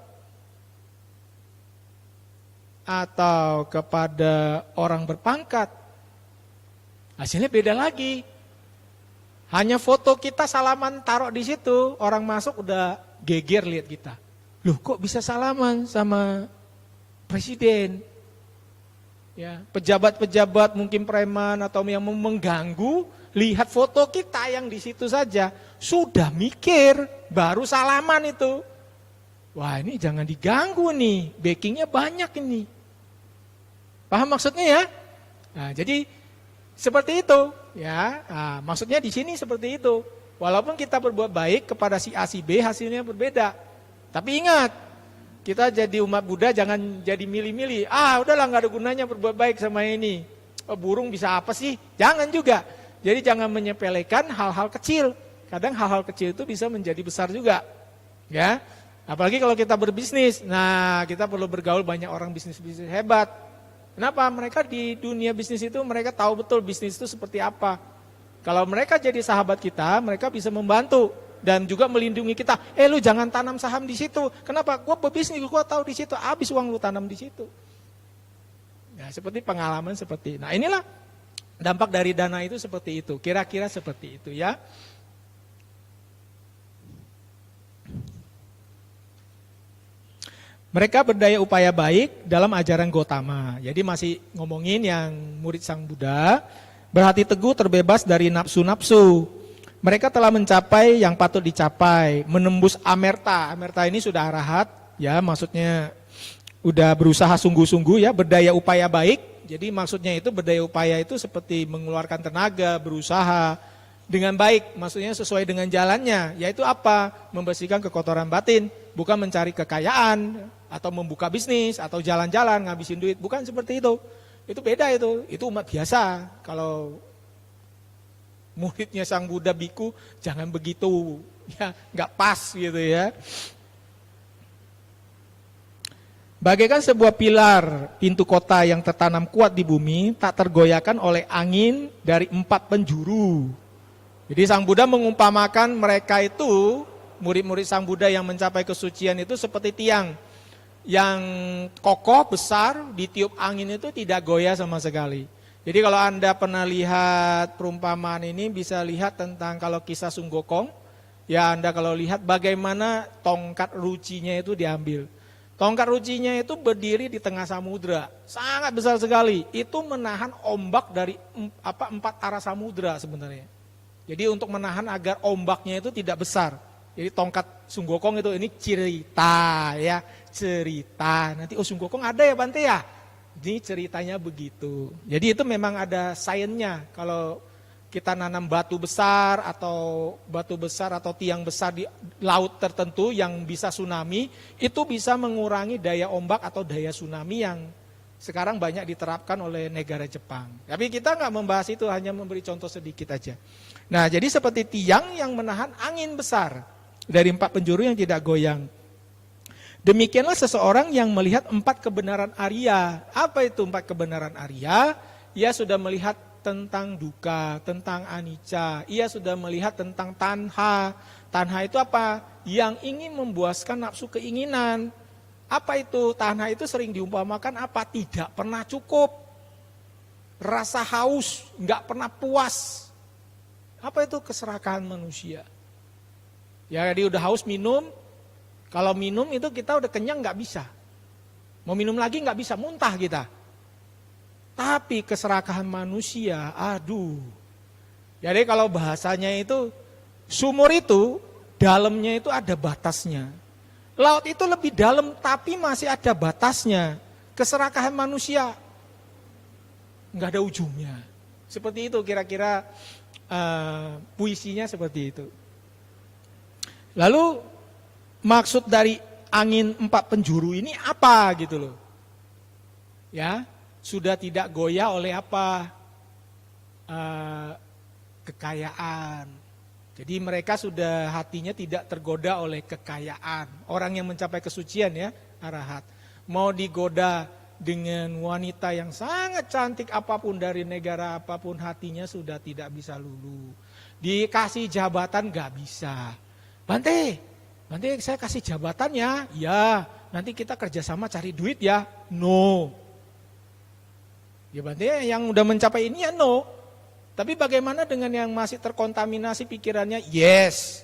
atau kepada orang berpangkat? Hasilnya beda lagi. Hanya foto kita salaman taruh di situ, orang masuk udah geger lihat kita. Loh, kok bisa salaman sama presiden? Ya, pejabat-pejabat mungkin preman atau yang mengganggu, lihat foto kita yang di situ saja, sudah mikir, baru salaman itu. Wah, ini jangan diganggu nih, backingnya banyak ini. Paham maksudnya ya? Nah, jadi seperti itu, ya. Nah, maksudnya di sini seperti itu. Walaupun kita berbuat baik kepada si A si B, hasilnya berbeda. Tapi ingat, kita jadi umat Buddha jangan jadi milih-milih. Ah, udahlah nggak ada gunanya berbuat baik sama ini. burung bisa apa sih? Jangan juga. Jadi jangan menyepelekan hal-hal kecil. Kadang hal-hal kecil itu bisa menjadi besar juga. Ya. Apalagi kalau kita berbisnis. Nah, kita perlu bergaul banyak orang bisnis-bisnis hebat. Kenapa? Mereka di dunia bisnis itu mereka tahu betul bisnis itu seperti apa. Kalau mereka jadi sahabat kita, mereka bisa membantu dan juga melindungi kita. Lu jangan tanam saham di situ. Kenapa? Gua berbisnis, gua tahu di situ. Habis uang lu tanam di situ. Ya, seperti pengalaman seperti. Nah, inilah dampak dari dana itu seperti itu. Kira-kira seperti itu ya. Mereka berdaya upaya baik dalam ajaran Gotama. Jadi masih ngomongin yang murid Sang Buddha, berhati teguh terbebas dari nafsu-nafsu. Mereka telah mencapai yang patut dicapai, menembus amerta. Amerta ini sudah arahat, ya maksudnya udah berusaha sungguh-sungguh ya, berdaya upaya baik. Jadi maksudnya itu berdaya upaya itu seperti mengeluarkan tenaga, berusaha dengan baik, maksudnya sesuai dengan jalannya. Yaitu apa? Membersihkan kekotoran batin, bukan mencari kekayaan, atau membuka bisnis, atau jalan-jalan, ngabisin duit. Bukan seperti itu. Itu beda itu umat biasa. Kalau muridnya Sang Buddha Biku, jangan begitu. Ya, nggak pas gitu ya. Bagaikan sebuah pilar pintu kota yang tertanam kuat di bumi, tak tergoyahkan oleh angin dari 4 penjuru. Jadi Sang Buddha mengumpamakan mereka itu, murid-murid Sang Buddha yang mencapai kesucian itu seperti tiang yang kokoh, besar, ditiup angin itu tidak goyah sama sekali. Jadi kalau Anda pernah lihat perumpamaan ini, bisa lihat tentang kalau kisah Sun Gokong, ya Anda kalau lihat bagaimana tongkat rucinya itu diambil. Tongkat rucinya itu berdiri di tengah samudra, sangat besar sekali. Itu menahan ombak dari 4 arah samudra sebenarnya. Jadi untuk menahan agar ombaknya itu tidak besar. Jadi tongkat Sun Gokong itu ini cerita ya, cerita. Nanti Sun Gokong ada ya Bante ya? Ini ceritanya begitu. Jadi itu memang ada sainsnya. Kalau kita nanam batu besar atau tiang besar di laut tertentu yang bisa tsunami, itu bisa mengurangi daya ombak atau daya tsunami yang sekarang banyak diterapkan oleh negara Jepang. Tapi kita nggak membahas itu, hanya memberi contoh sedikit aja. Nah, jadi seperti tiang yang menahan angin besar dari 4 penjuru yang tidak goyang. Demikianlah seseorang yang melihat 4 kebenaran Arya. Apa itu 4 kebenaran Arya? Ia sudah melihat tentang duka, tentang anicca. Ia sudah melihat tentang tanha. Tanha itu apa? Yang ingin membuaskan nafsu keinginan. Apa itu? Tanha itu sering diumpamakan apa? Tidak pernah cukup. Rasa haus, nggak pernah puas. Apa itu? Keserakahan manusia. Ya, dia udah haus minum. Kalau minum itu kita udah kenyang nggak bisa. Mau minum lagi nggak bisa, muntah kita. Tapi keserakahan manusia, aduh. Jadi kalau bahasanya itu, sumur itu, dalamnya itu ada batasnya. Laut itu lebih dalam tapi masih ada batasnya. Keserakahan manusia, nggak ada ujungnya. Seperti itu kira-kira puisinya seperti itu. Lalu maksud dari angin 4 penjuru ini apa gitu loh. Ya, sudah tidak goyah oleh apa? Kekayaan. Jadi mereka sudah hatinya tidak tergoda oleh kekayaan. Orang yang mencapai kesucian ya, arahat. Mau digoda dengan wanita yang sangat cantik apapun dari negara apapun, hatinya sudah tidak bisa luluh. Dikasih jabatan gak bisa. Bante saya kasih jabatan ya. Ya, nanti kita kerjasama cari duit ya. No. Ya Bante yang udah mencapai ini ya no. Tapi bagaimana dengan yang masih terkontaminasi pikirannya? Yes.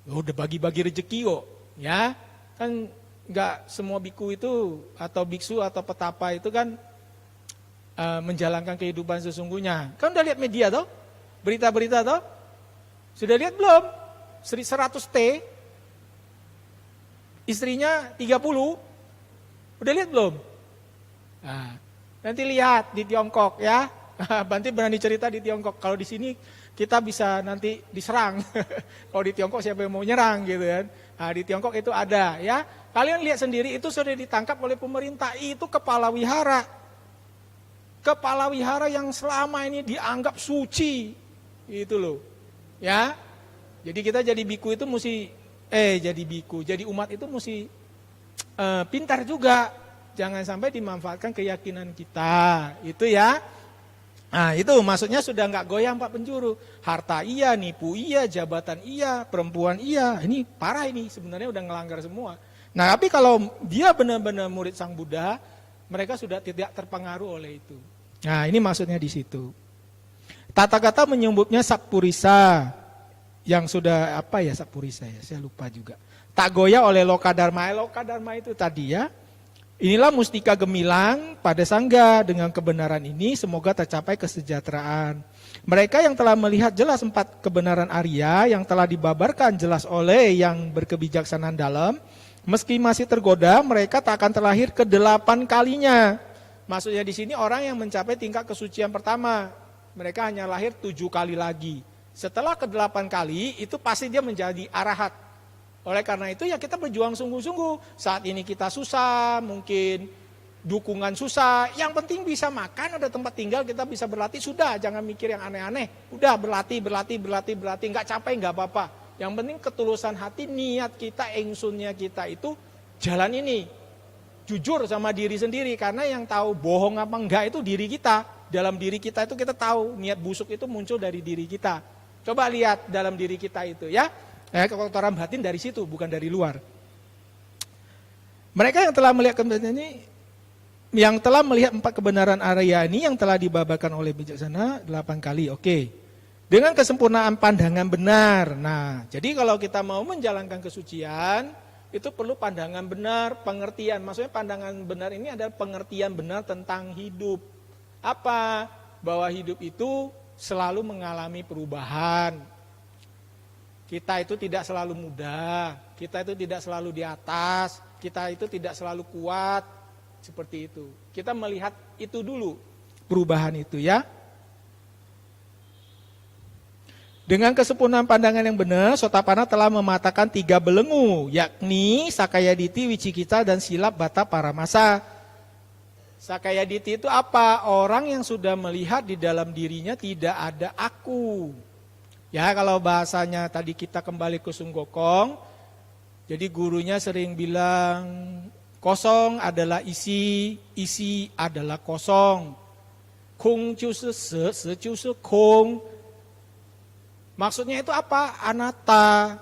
Udah bagi-bagi rezeki kok. Ya, kan enggak semua biku itu atau biksu atau petapa itu kan menjalankan kehidupan sesungguhnya. Kan udah lihat media toh? Berita-berita toh? Sudah lihat belum? 100 T, istrinya 30, udah lihat belum? Nah, nanti lihat di Tiongkok ya, Bante berani cerita di Tiongkok. Kalau di sini kita bisa nanti diserang. Kalau di Tiongkok siapa yang mau nyerang gitu kan? Nah, di Tiongkok itu ada ya. Kalian lihat sendiri itu sudah ditangkap oleh pemerintah, itu kepala wihara. kepala wihara yang selama ini dianggap suci, itu loh. Ya, jadi kita jadi biku itu mesti, jadi biku, jadi umat itu mesti pintar juga. Jangan sampai dimanfaatkan keyakinan kita, itu ya. Nah itu maksudnya sudah nggak goyang Pak Penjuru. Harta iya, nipu iya, jabatan iya, perempuan iya. Ini parah ini, sebenarnya udah ngelanggar semua. Nah tapi kalau dia benar-benar murid Sang Buddha, mereka sudah tidak terpengaruh oleh itu. Nah ini maksudnya di situ. Tata kata menyebutnya Sappurisa. Yang sudah apa ya Sappurisa ya, saya lupa juga. Tak goyah oleh Lokadharma. Lokadharma itu tadi ya. Inilah mustika gemilang pada sangga, dengan kebenaran ini semoga tercapai kesejahteraan. Mereka yang telah melihat jelas 4 kebenaran Arya yang telah dibabarkan jelas oleh yang berkebijaksanaan dalam, meski masih tergoda, mereka tak akan terlahir ke-8 kalinya. Maksudnya di sini orang yang mencapai tingkat kesucian pertama, mereka hanya lahir 7 kali lagi. Setelah ke-8 kali itu pasti dia menjadi arahat. Oleh karena itu ya kita berjuang sungguh-sungguh. Saat ini kita susah, mungkin dukungan susah. Yang penting bisa makan, ada tempat tinggal, kita bisa berlatih. Sudah, jangan mikir yang aneh-aneh. Udah berlatih. Nggak capek, nggak apa-apa. Yang penting ketulusan hati, niat kita, ingsunnya kita itu jalan ini. Jujur sama diri sendiri. Karena yang tahu bohong apa enggak itu diri kita. Dalam diri kita itu kita tahu. Niat busuk itu muncul dari diri kita. Coba lihat dalam diri kita itu ya. Kekotoran batin dari situ, bukan dari luar. Mereka yang telah melihat kebenaran ini, yang telah melihat 4 kebenaran Arya ini yang telah dibabarkan oleh bijaksana 8 kali. Oke. Dengan kesempurnaan pandangan benar. Nah, jadi kalau kita mau menjalankan kesucian, itu perlu pandangan benar, pengertian. Maksudnya pandangan benar ini adalah pengertian benar tentang hidup. Apa? Bahwa hidup itu selalu mengalami perubahan. Kita itu tidak selalu muda, kita itu tidak selalu di atas, kita itu tidak selalu kuat, seperti itu. Kita melihat itu dulu, perubahan itu ya. Dengan kesempurnaan pandangan yang benar, Sotapanna telah mematahkan 3 belenggu, yakni Sakayaditi, Wicikita, dan Silap Bata Paramasa. Sakayaditi itu apa? Orang yang sudah melihat di dalam dirinya tidak ada aku. Ya kalau bahasanya tadi kita kembali ke Sung Gokong, jadi gurunya sering bilang kosong adalah isi, isi adalah kosong. Kong jiu shi se, se jiu shi kong. Maksudnya itu apa? Anatta.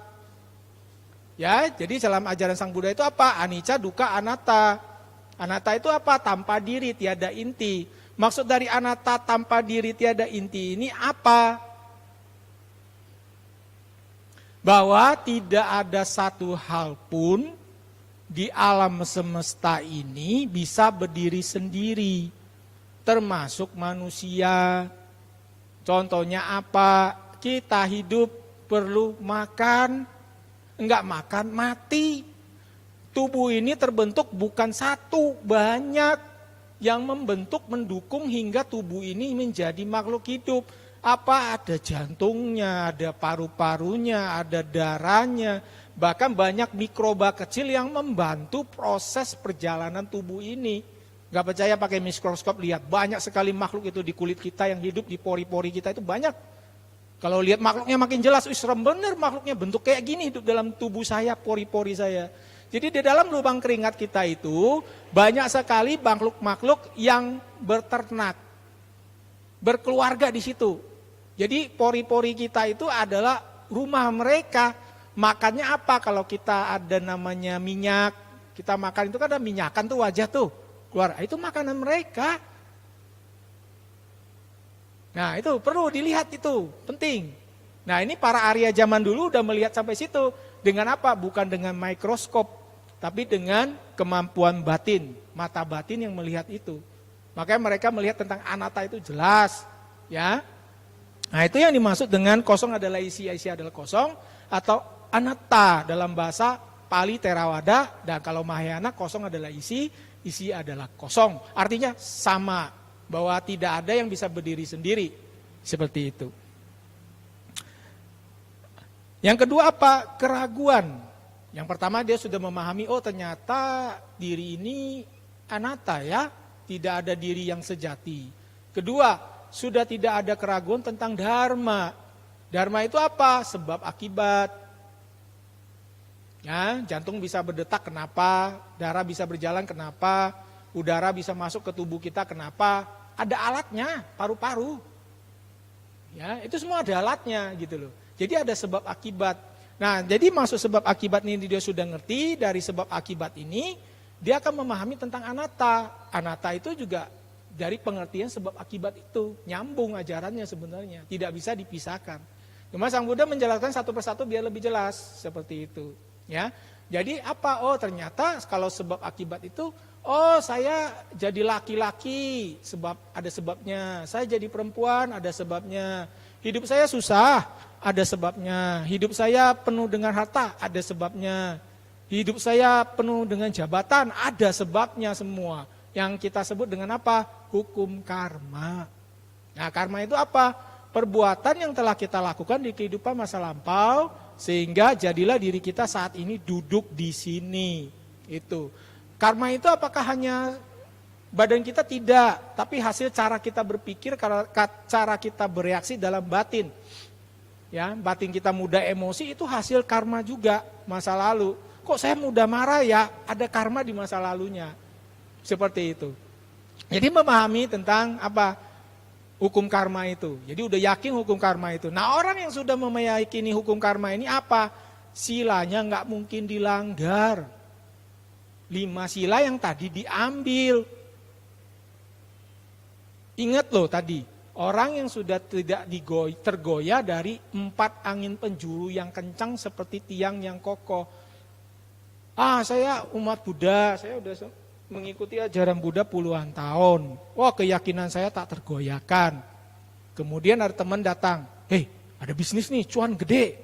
Ya, jadi dalam ajaran Sang Buddha itu apa? Anicca, dukkha, anatta. Anatta itu apa? Tanpa diri, tiada inti. Maksud dari anatta tanpa diri, tiada inti ini apa? Bahwa tidak ada satu hal pun di alam semesta ini bisa berdiri sendiri, termasuk manusia. Contohnya apa? Kita hidup perlu makan, enggak makan mati. Tubuh ini terbentuk bukan satu, banyak yang membentuk, mendukung hingga tubuh ini menjadi makhluk hidup. Apa? Ada jantungnya, ada paru-parunya, ada darahnya, bahkan banyak mikroba kecil yang membantu proses perjalanan tubuh ini. Gak percaya pakai mikroskop, lihat banyak sekali makhluk itu di kulit kita yang hidup, di pori-pori kita itu banyak. Kalau lihat makhluknya makin jelas, serem bener makhluknya, bentuk kayak gini hidup dalam tubuh saya, pori-pori saya. Jadi di dalam lubang keringat kita itu banyak sekali makhluk-makhluk yang berternak, berkeluarga di situ. Jadi pori-pori kita itu adalah rumah mereka. Makannya apa? Kalau kita ada namanya minyak, kita makan itu kan ada minyakan tuh wajah tuh keluar. Itu makanan mereka. Nah itu perlu dilihat, itu penting. Nah ini para Arya zaman dulu udah melihat sampai situ. Dengan apa? Bukan dengan mikroskop, tapi dengan kemampuan batin, mata batin yang melihat itu. Makanya mereka melihat tentang anatta itu jelas, ya. Nah itu yang dimaksud dengan kosong adalah isi, isi adalah kosong, atau anatta dalam bahasa Pali Theravada, dan kalau Mahayana kosong adalah isi, isi adalah kosong. Artinya sama, bahwa tidak ada yang bisa berdiri sendiri, seperti itu. Yang kedua apa? Keraguan. Yang pertama dia sudah memahami, oh ternyata diri ini anatta ya, tidak ada diri yang sejati. Kedua, sudah tidak ada keraguan tentang dharma. Dharma itu apa? Sebab akibat. Ya, jantung bisa berdetak kenapa? Darah bisa berjalan kenapa? Udara bisa masuk ke tubuh kita kenapa? Ada alatnya, paru-paru. Ya, itu semua ada alatnya gitu loh. Jadi ada sebab akibat. Nah, jadi masuk sebab akibat ini dia sudah ngerti, dari sebab akibat ini dia akan memahami tentang anatta. Anatta itu juga dari pengertian sebab akibat itu, nyambung ajarannya sebenarnya, tidak bisa dipisahkan. Cuma Sang Buddha menjelaskan satu persatu biar lebih jelas seperti itu. Ya, jadi apa? Oh ternyata kalau sebab akibat itu, oh saya jadi laki-laki, sebab ada sebabnya. Saya jadi perempuan, ada sebabnya. Hidup saya susah, ada sebabnya. Hidup saya penuh dengan harta, ada sebabnya. Hidup saya penuh dengan jabatan, ada sebabnya semua. Yang kita sebut dengan apa? Hukum karma. Nah, karma itu apa? Perbuatan yang telah kita lakukan di kehidupan masa lampau, sehingga jadilah diri kita saat ini duduk di sini. Itu. Karma itu apakah hanya badan kita? Tidak, tapi hasil cara kita berpikir, cara kita bereaksi dalam batin. Ya, batin kita mudah emosi itu hasil karma juga masa lalu. Kok saya mudah marah ya? Ada karma di masa lalunya. Seperti itu. Jadi memahami tentang apa? Hukum karma itu. Jadi udah yakin hukum karma itu. Nah, orang yang sudah meyakini hukum karma ini apa? Silanya nggak mungkin dilanggar. 5 sila yang tadi diambil. Ingat loh tadi, orang yang sudah tidak tergoyah dari 4 angin penjuru yang kencang seperti tiang yang kokoh. Saya umat Buddha, saya udah mengikuti ajaran Buddha puluhan tahun. Wah, keyakinan saya tak tergoyahkan. Kemudian ada teman datang, ada bisnis nih, cuan gede.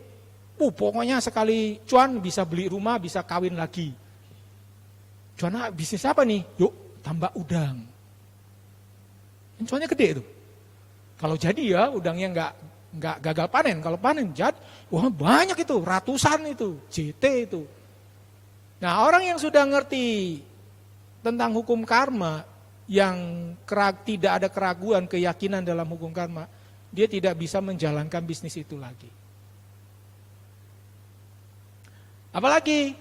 Pokoknya sekali cuan bisa beli rumah, bisa kawin lagi. Cuan bisnis apa nih? Yuk, tambak udang. Cuannya gede itu. Kalau jadi ya, udangnya nggak gagal panen. Kalau panen jadi, wah banyak itu, ratusan itu, JT itu. Nah, orang yang sudah ngerti tentang hukum karma, yang tidak ada keraguan, keyakinan dalam hukum karma, dia tidak bisa menjalankan bisnis itu lagi. Apalagi,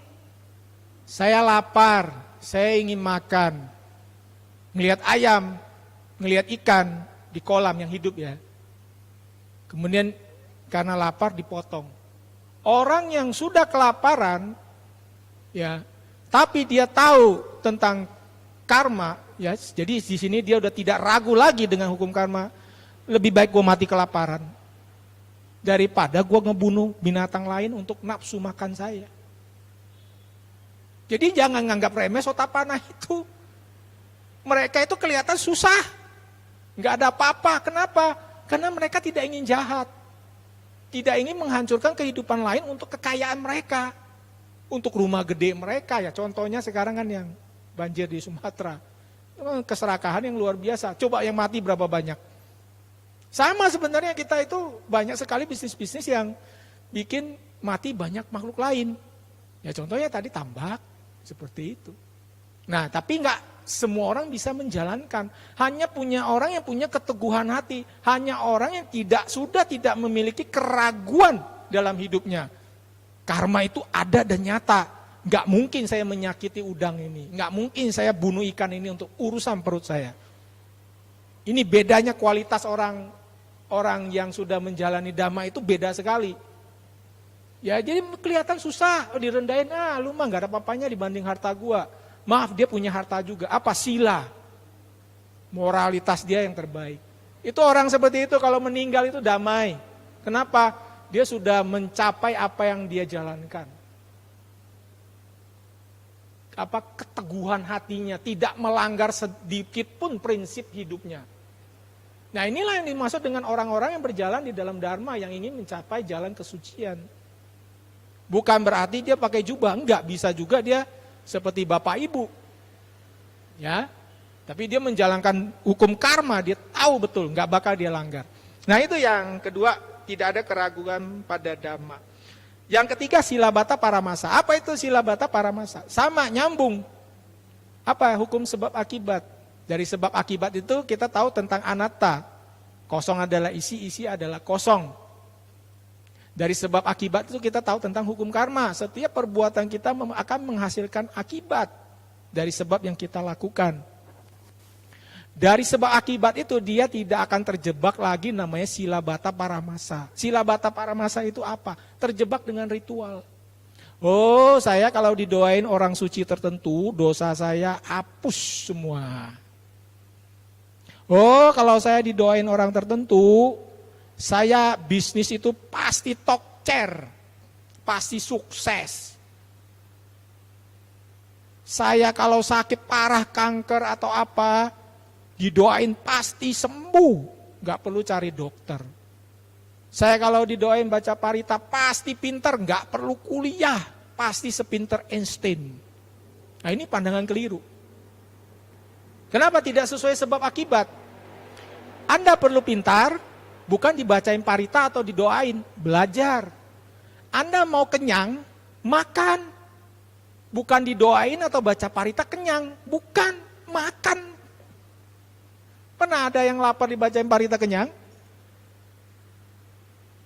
saya lapar, saya ingin makan, ngelihat ayam, ngelihat ikan di kolam yang hidup ya. Kemudian karena lapar dipotong. Orang yang sudah kelaparan, ya, tapi dia tahu tentang karma, ya. Jadi di sini dia udah tidak ragu lagi dengan hukum karma. Lebih baik gue mati kelaparan daripada gue ngebunuh binatang lain untuk nafsu makan saya. Jadi jangan nganggap remeh Sotapanna itu. Mereka itu kelihatan susah, nggak ada apa-apa. Kenapa? Karena mereka tidak ingin jahat, tidak ingin menghancurkan kehidupan lain untuk kekayaan mereka. Untuk rumah gede mereka ya, contohnya sekarang kan yang banjir di Sumatera. Keserakahan yang luar biasa. Coba yang mati berapa banyak. Sama sebenarnya kita itu banyak sekali bisnis-bisnis yang bikin mati banyak makhluk lain. Ya contohnya tadi tambak, seperti itu. Nah tapi nggak semua orang bisa menjalankan. Hanya punya orang yang punya keteguhan hati. Hanya orang yang sudah tidak memiliki keraguan dalam hidupnya. Karma itu ada dan nyata. Nggak mungkin saya menyakiti udang ini. Nggak mungkin saya bunuh ikan ini untuk urusan perut saya. Ini bedanya kualitas orang yang sudah menjalani dhamma itu beda sekali. Ya jadi kelihatan susah, direndahin, lu mah nggak ada apa-apanya dibanding harta gua. Maaf, dia punya harta juga. Apa? Sila. Moralitas dia yang terbaik. Itu orang seperti itu kalau meninggal itu damai. Kenapa? Dia sudah mencapai apa yang dia jalankan. Apa? Keteguhan hatinya, tidak melanggar sedikit pun prinsip hidupnya. Nah inilah yang dimaksud dengan orang-orang yang berjalan di dalam dharma, yang ingin mencapai jalan kesucian. Bukan berarti dia pakai jubah, enggak, bisa juga dia seperti bapak ibu. Ya. Tapi dia menjalankan hukum karma, dia tahu betul, enggak bakal dia langgar. Nah itu yang kedua, tidak ada keraguan pada dhamma. Yang ketiga, silabata paramasa. Apa itu silabata paramasa? Sama, nyambung. Apa? Hukum sebab akibat. Dari sebab akibat itu kita tahu tentang anatta. Kosong adalah isi, isi adalah kosong. Dari sebab akibat itu kita tahu tentang hukum karma. Setiap perbuatan kita akan menghasilkan akibat dari sebab yang kita lakukan. Dari sebab akibat itu dia tidak akan terjebak lagi namanya silabata paramasa. Silabata paramasa itu apa? Terjebak dengan ritual. Oh, saya kalau didoain orang suci tertentu, dosa saya hapus semua. Oh, kalau saya didoain orang tertentu, saya bisnis itu pasti tokcer, pasti sukses. Saya kalau sakit parah, kanker atau apa, didoain pasti sembuh, nggak perlu cari dokter. Saya kalau didoain baca parita pasti pinter, nggak perlu kuliah, pasti sepinter Einstein. Nah ini pandangan keliru. Kenapa tidak sesuai sebab akibat? Anda perlu pintar, bukan dibacain parita atau didoain, belajar. Anda mau kenyang, makan. Bukan didoain atau baca parita kenyang, bukan, makan. Pernah ada yang lapar dibacain parita kenyang?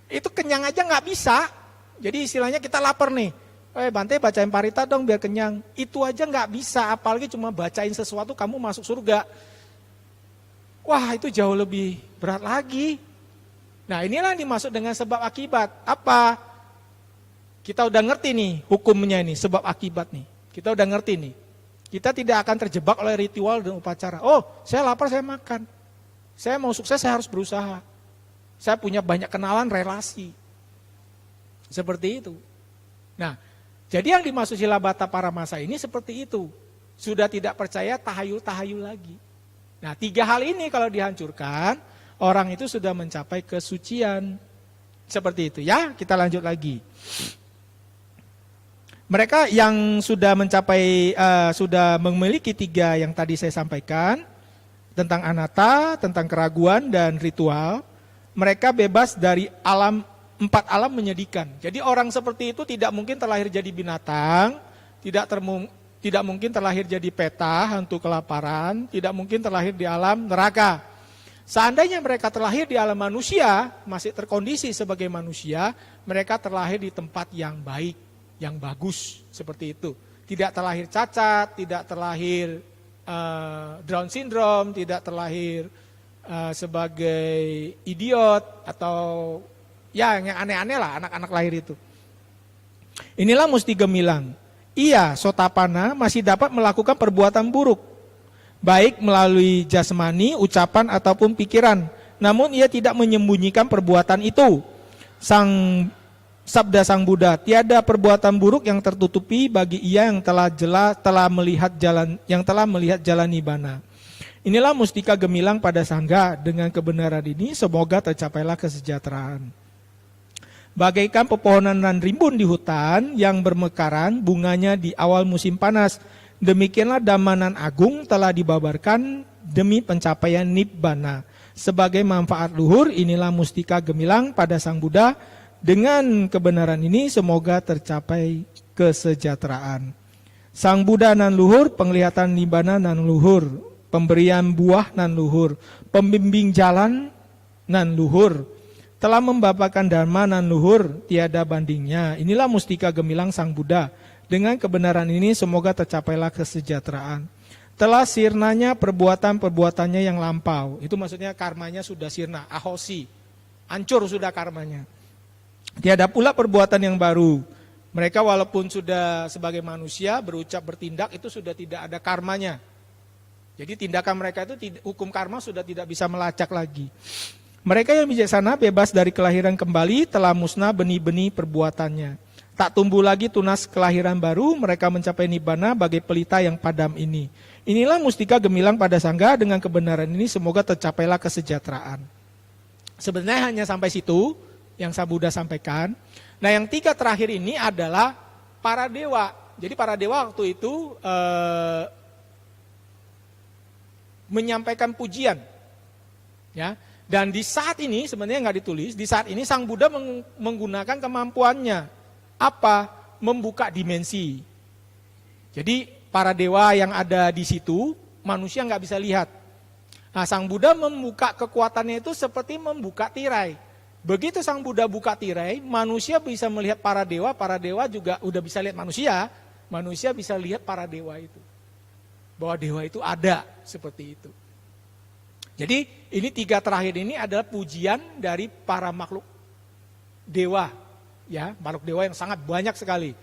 Itu kenyang aja nggak bisa. Jadi istilahnya kita lapar nih. Bante bacain parita dong biar kenyang. Itu aja nggak bisa, apalagi cuma bacain sesuatu kamu masuk surga. Wah itu jauh lebih berat lagi. Nah inilah yang dimaksud dengan sebab akibat. Apa? Kita udah ngerti nih hukumnya ini, sebab akibat nih. Kita udah ngerti nih. Kita tidak akan terjebak oleh ritual dan upacara. Oh saya lapar saya makan. Saya mau sukses saya harus berusaha. Saya punya banyak kenalan relasi. Seperti itu. Nah jadi yang dimaksud silabata paramasa ini seperti itu. Sudah tidak percaya tahayul-tahayul lagi. Nah 3 hal ini kalau dihancurkan, orang itu sudah mencapai kesucian. Seperti itu ya, kita lanjut lagi. Mereka yang sudah mencapai, sudah memiliki 3 yang tadi saya sampaikan, tentang anatta, tentang keraguan dan ritual, mereka bebas dari 4 alam menyedihkan. Jadi orang seperti itu tidak mungkin terlahir jadi binatang, tidak mungkin terlahir jadi peta, hantu kelaparan, tidak mungkin terlahir di alam neraka. Seandainya mereka terlahir di alam manusia, masih terkondisi sebagai manusia, mereka terlahir di tempat yang baik, yang bagus, seperti itu. Tidak terlahir cacat, tidak terlahir Down syndrome, tidak terlahir sebagai idiot, atau ya yang aneh-aneh lah anak-anak lahir itu. Inilah Musti Gemilang. Ia, Sotapana, masih dapat melakukan perbuatan buruk, baik melalui jasmani, ucapan, ataupun pikiran. Namun ia tidak menyembunyikan perbuatan itu. Sabda Sang Buddha, tiada perbuatan buruk yang tertutupi bagi ia yang telah melihat jalan nibbana. Inilah mustika gemilang pada sangga. Dengan kebenaran ini semoga tercapailah kesejahteraan. Bagaikan pepohonan nan rimbun di hutan yang bermekaran bunganya di awal musim panas. Demikianlah damanan agung telah dibabarkan demi pencapaian nibbana. Sebagai manfaat luhur inilah mustika gemilang pada Sang Buddha. Dengan kebenaran ini semoga tercapai kesejahteraan. Sang Buddha nan luhur, penglihatan nibbana nan luhur, pemberian buah nan luhur, pembimbing jalan nan luhur, telah membapakan dharma nan luhur, tiada bandingnya. Inilah mustika gemilang Sang Buddha. Dengan kebenaran ini semoga tercapailah kesejahteraan. Telah sirnanya perbuatan-perbuatannya yang lampau. Itu maksudnya karmanya sudah sirna, ahosi. Hancur sudah karmanya. Tiada pula perbuatan yang baru. Mereka walaupun sudah sebagai manusia, berucap, bertindak, itu sudah tidak ada karmanya. Jadi tindakan mereka itu, hukum karma sudah tidak bisa melacak lagi. Mereka yang bijaksana bebas dari kelahiran kembali, telah musnah benih-benih perbuatannya. Tak tumbuh lagi tunas kelahiran baru, mereka mencapai nibbana bagai pelita yang padam ini. Inilah mustika gemilang pada sangga. Dengan kebenaran ini semoga tercapailah kesejahteraan. Sebenarnya hanya sampai situ yang Sang Buddha sampaikan. Nah yang 3 terakhir ini adalah para dewa. Jadi para dewa waktu itu menyampaikan pujian. Ya. Dan di saat ini sebenarnya nggak ditulis, di saat ini Sang Buddha menggunakan kemampuannya. Apa? Membuka dimensi. Jadi para dewa yang ada di situ, manusia nggak bisa lihat. Nah, Sang Buddha membuka kekuatannya itu seperti membuka tirai. Begitu Sang Buddha buka tirai, manusia bisa melihat para dewa juga udah bisa lihat manusia bisa lihat para dewa itu. Bahwa dewa itu ada, seperti itu. Jadi ini 3 terakhir ini adalah pujian dari para makhluk dewa, ya, makhluk dewa yang sangat banyak sekali.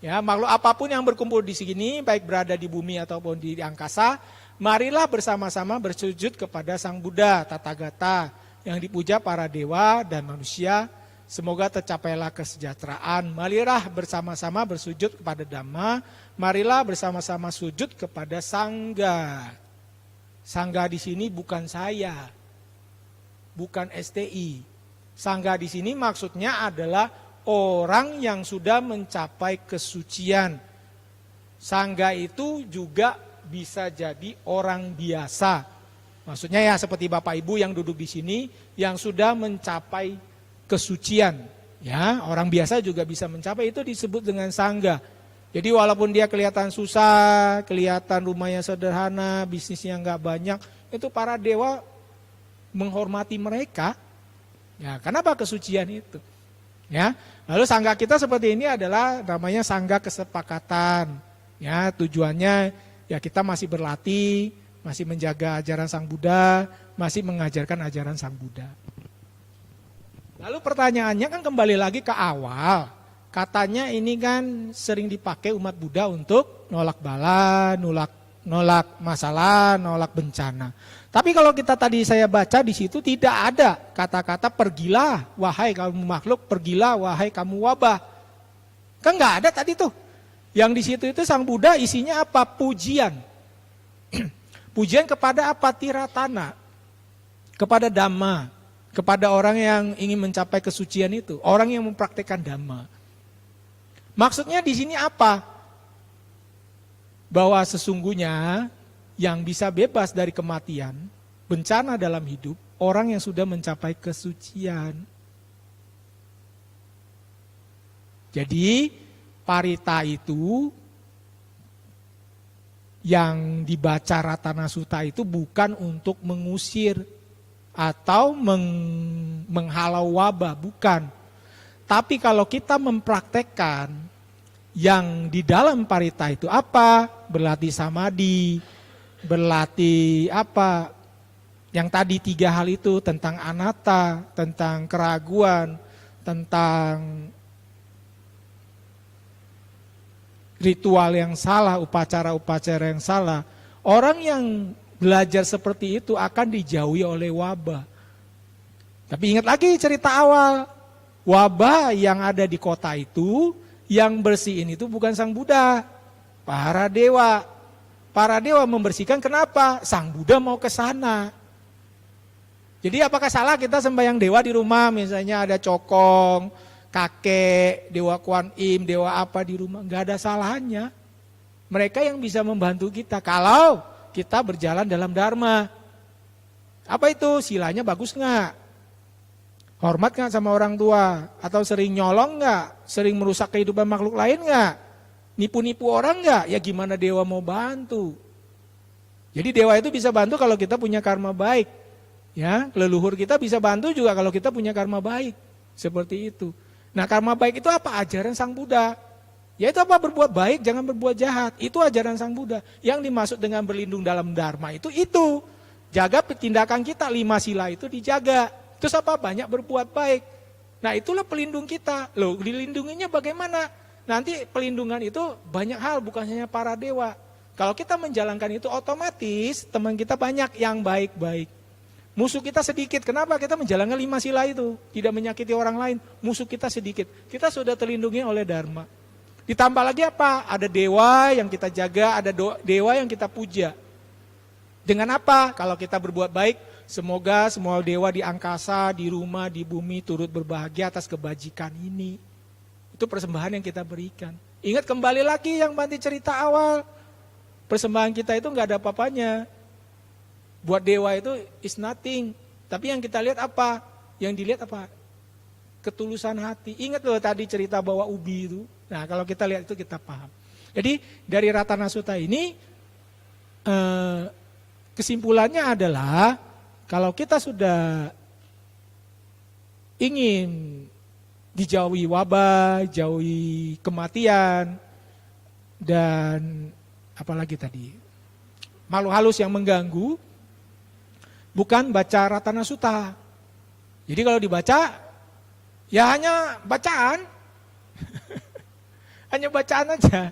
Ya, makhluk apapun yang berkumpul di sini, baik berada di bumi ataupun di angkasa, marilah bersama-sama bersujud kepada Sang Buddha Tathagata yang dipuja para dewa dan manusia. Semoga tercapailah kesejahteraan. Marilah bersama-sama bersujud kepada Dhamma, marilah bersama-sama sujud kepada Sangga. Sangga di sini bukan saya, bukan STI. Sangga di sini maksudnya adalah orang yang sudah mencapai kesucian. Sangga itu juga bisa jadi orang biasa. Maksudnya ya seperti Bapak Ibu yang duduk di sini yang sudah mencapai kesucian. Ya, orang biasa juga bisa mencapai, itu disebut dengan sangga. Jadi walaupun dia kelihatan susah, kelihatan rumahnya sederhana, bisnisnya nggak banyak, itu para dewa menghormati mereka. Ya, kenapa kesucian itu? Ya, lalu sangga kita seperti ini adalah namanya sangga kesepakatan. Ya, tujuannya ya kita masih berlatih, masih menjaga ajaran Sang Buddha, masih mengajarkan ajaran Sang Buddha. Lalu pertanyaannya kan kembali lagi ke awal. Katanya ini kan sering dipakai umat Buddha untuk nolak bala, nolak masalah, nolak bencana. Tapi kalau kita tadi saya baca di situ tidak ada kata-kata pergilah wahai kamu makhluk, pergilah wahai kamu wabah. Kan nggak ada tadi tuh. Yang di situ itu Sang Buddha isinya apa? Pujian. Pujian kepada apa? Tiratana. Kepada Dhamma. Kepada orang yang ingin mencapai kesucian itu. Orang yang mempraktikkan Dhamma. Maksudnya di sini apa? Bahwa sesungguhnya yang bisa bebas dari kematian, bencana dalam hidup, orang yang sudah mencapai kesucian. Jadi parita itu yang dibaca Ratana Sutta itu bukan untuk mengusir atau menghalau wabah, bukan. Tapi kalau kita mempraktekkan yang di dalam parita itu apa? Berlatih samadhi, berlatih apa? Yang tadi 3 hal itu tentang anatta, tentang keraguan, tentang ritual yang salah, upacara-upacara yang salah. Orang yang belajar seperti itu akan dijauhi oleh wabah. Tapi ingat lagi cerita awal. Wabah yang ada di kota itu, yang bersihin itu bukan Sang Buddha, para dewa. Para dewa membersihkan, kenapa? Sang Buddha mau ke sana. Jadi apakah salah kita sembahyang dewa di rumah, misalnya ada cokong, kakek, dewa Kuan Im, dewa apa di rumah, nggak ada salahnya. Mereka yang bisa membantu kita kalau kita berjalan dalam dharma. Apa itu? Silanya bagus nggak? Hormat nggak sama orang tua? Atau sering nyolong nggak? Sering merusak kehidupan makhluk lain nggak? Nipu-nipu orang nggak? Ya gimana dewa mau bantu? Jadi dewa itu bisa bantu kalau kita punya karma baik. Ya, leluhur kita bisa bantu juga kalau kita punya karma baik. Seperti itu. Nah, karma baik itu apa? Ajaran Sang Buddha. Yaitu apa? Berbuat baik, jangan berbuat jahat. Itu ajaran Sang Buddha. Yang dimaksud dengan berlindung dalam dharma itu. Jaga tindakan kita, 5 sila itu dijaga. Terus apa? Banyak berbuat baik. Nah, itulah pelindung kita. Loh, dilindunginya bagaimana? Nanti pelindungan itu banyak hal, bukan hanya para dewa. Kalau kita menjalankan itu otomatis teman kita banyak yang baik-baik. Musuh kita sedikit. Kenapa? Kita menjalankan 5 sila itu. Tidak menyakiti orang lain. Musuh kita sedikit. Kita sudah terlindungi oleh dharma. Ditambah lagi apa? Ada dewa yang kita jaga, ada dewa yang kita puja. Dengan apa? Kalau kita berbuat baik, semoga semua dewa di angkasa, di rumah, di bumi turut berbahagia atas kebajikan ini. Itu persembahan yang kita berikan. Ingat kembali lagi yang Banti cerita awal. Persembahan kita itu nggak ada apa-apanya. Buat dewa itu is nothing. Tapi yang kita lihat apa? Yang dilihat apa? Ketulusan hati. Ingat loh tadi cerita bawa ubi itu. Nah, kalau kita lihat itu kita paham. Jadi dari Ratana Sutta ini kesimpulannya adalah kalau kita sudah ingin dijauhi wabah, jauhi kematian, dan apalagi tadi, makhluk halus yang mengganggu, bukan baca Ratana Sutta. Jadi kalau dibaca, ya hanya bacaan, hanya bacaan aja.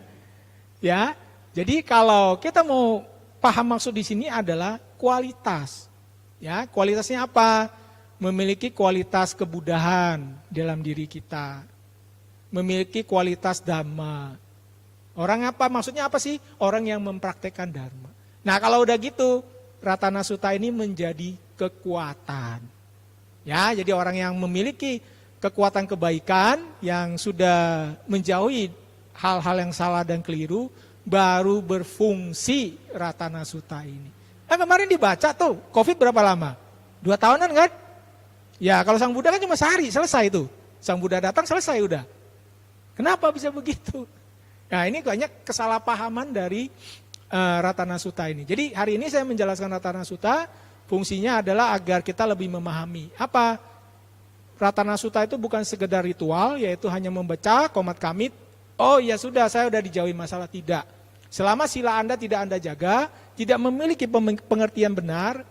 Ya, jadi kalau kita mau paham maksud di sini adalah kualitas. Ya, kualitasnya apa? Memiliki kualitas kebudahan dalam diri kita. Memiliki kualitas dhamma. Orang apa? Maksudnya apa sih? Orang yang mempraktekkan dharma. Nah, kalau udah gitu, Ratana Sutta ini menjadi kekuatan. Ya, jadi orang yang memiliki kekuatan kebaikan, yang sudah menjauhi hal-hal yang salah dan keliru, baru berfungsi Ratana Sutta ini. Nah, kemarin dibaca tuh, COVID berapa lama? 2 tahunan kan? Ya, kalau Sang Buddha kan cuma sehari, selesai tuh. Sang Buddha datang, selesai udah. Kenapa bisa begitu? Nah, ini banyak kesalahpahaman dari Ratana Sutta ini. Jadi hari ini saya menjelaskan Ratana Sutta, fungsinya adalah agar kita lebih memahami. Apa? Ratana Sutta itu bukan sekedar ritual, yaitu hanya membaca komat kamit. Oh ya sudah, saya sudah dijauhi masalah. Tidak. Selama sila Anda tidak Anda jaga, tidak memiliki pengertian benar,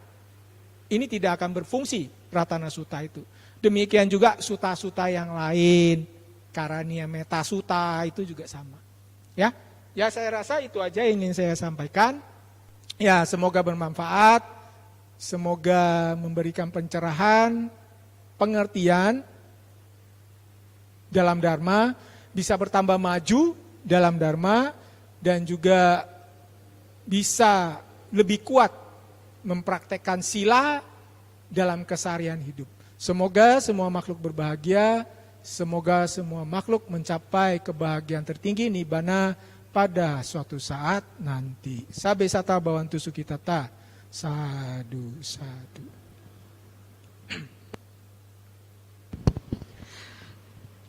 ini tidak akan berfungsi Ratana Sutta itu. Demikian juga sutta-sutta yang lain, Karaniya Metta Sutta itu juga sama. Ya saya rasa itu aja yang ingin saya sampaikan. Ya, semoga bermanfaat, semoga memberikan pencerahan, pengertian dalam Dharma, bisa bertambah maju dalam Dharma, dan juga bisa lebih kuat mempraktekkan sila dalam keseharian hidup. Semoga semua makhluk berbahagia, semoga semua makhluk mencapai kebahagiaan tertinggi nibbana pada suatu saat nanti. Sabe sata bhavantu sukhitata. Sadu, sadu.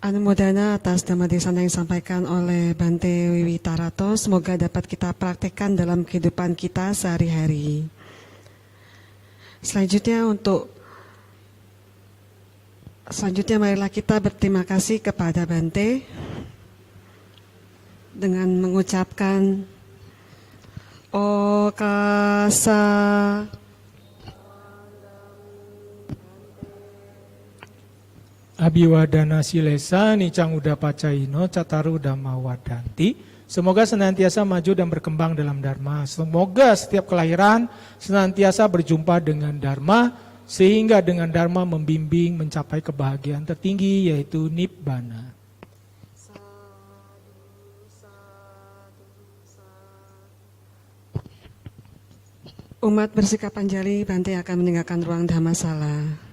Anumodana atas dhamma desana yang disampaikan oleh Bante Wiwitarato, semoga dapat kita praktekkan dalam kehidupan kita sehari-hari. Selanjutnya marilah kita berterima kasih kepada Bante dengan mengucapkan Okasa. Abiwadana silesa nicang udapacaino cataru dhamma wadanti. Semoga senantiasa maju dan berkembang dalam Dharma. Semoga setiap kelahiran senantiasa berjumpa dengan Dharma, sehingga dengan Dharma membimbing mencapai kebahagiaan tertinggi, yaitu Nibbana. Umat bersikap anjali, Bante akan meninggalkan ruang Dhammasala.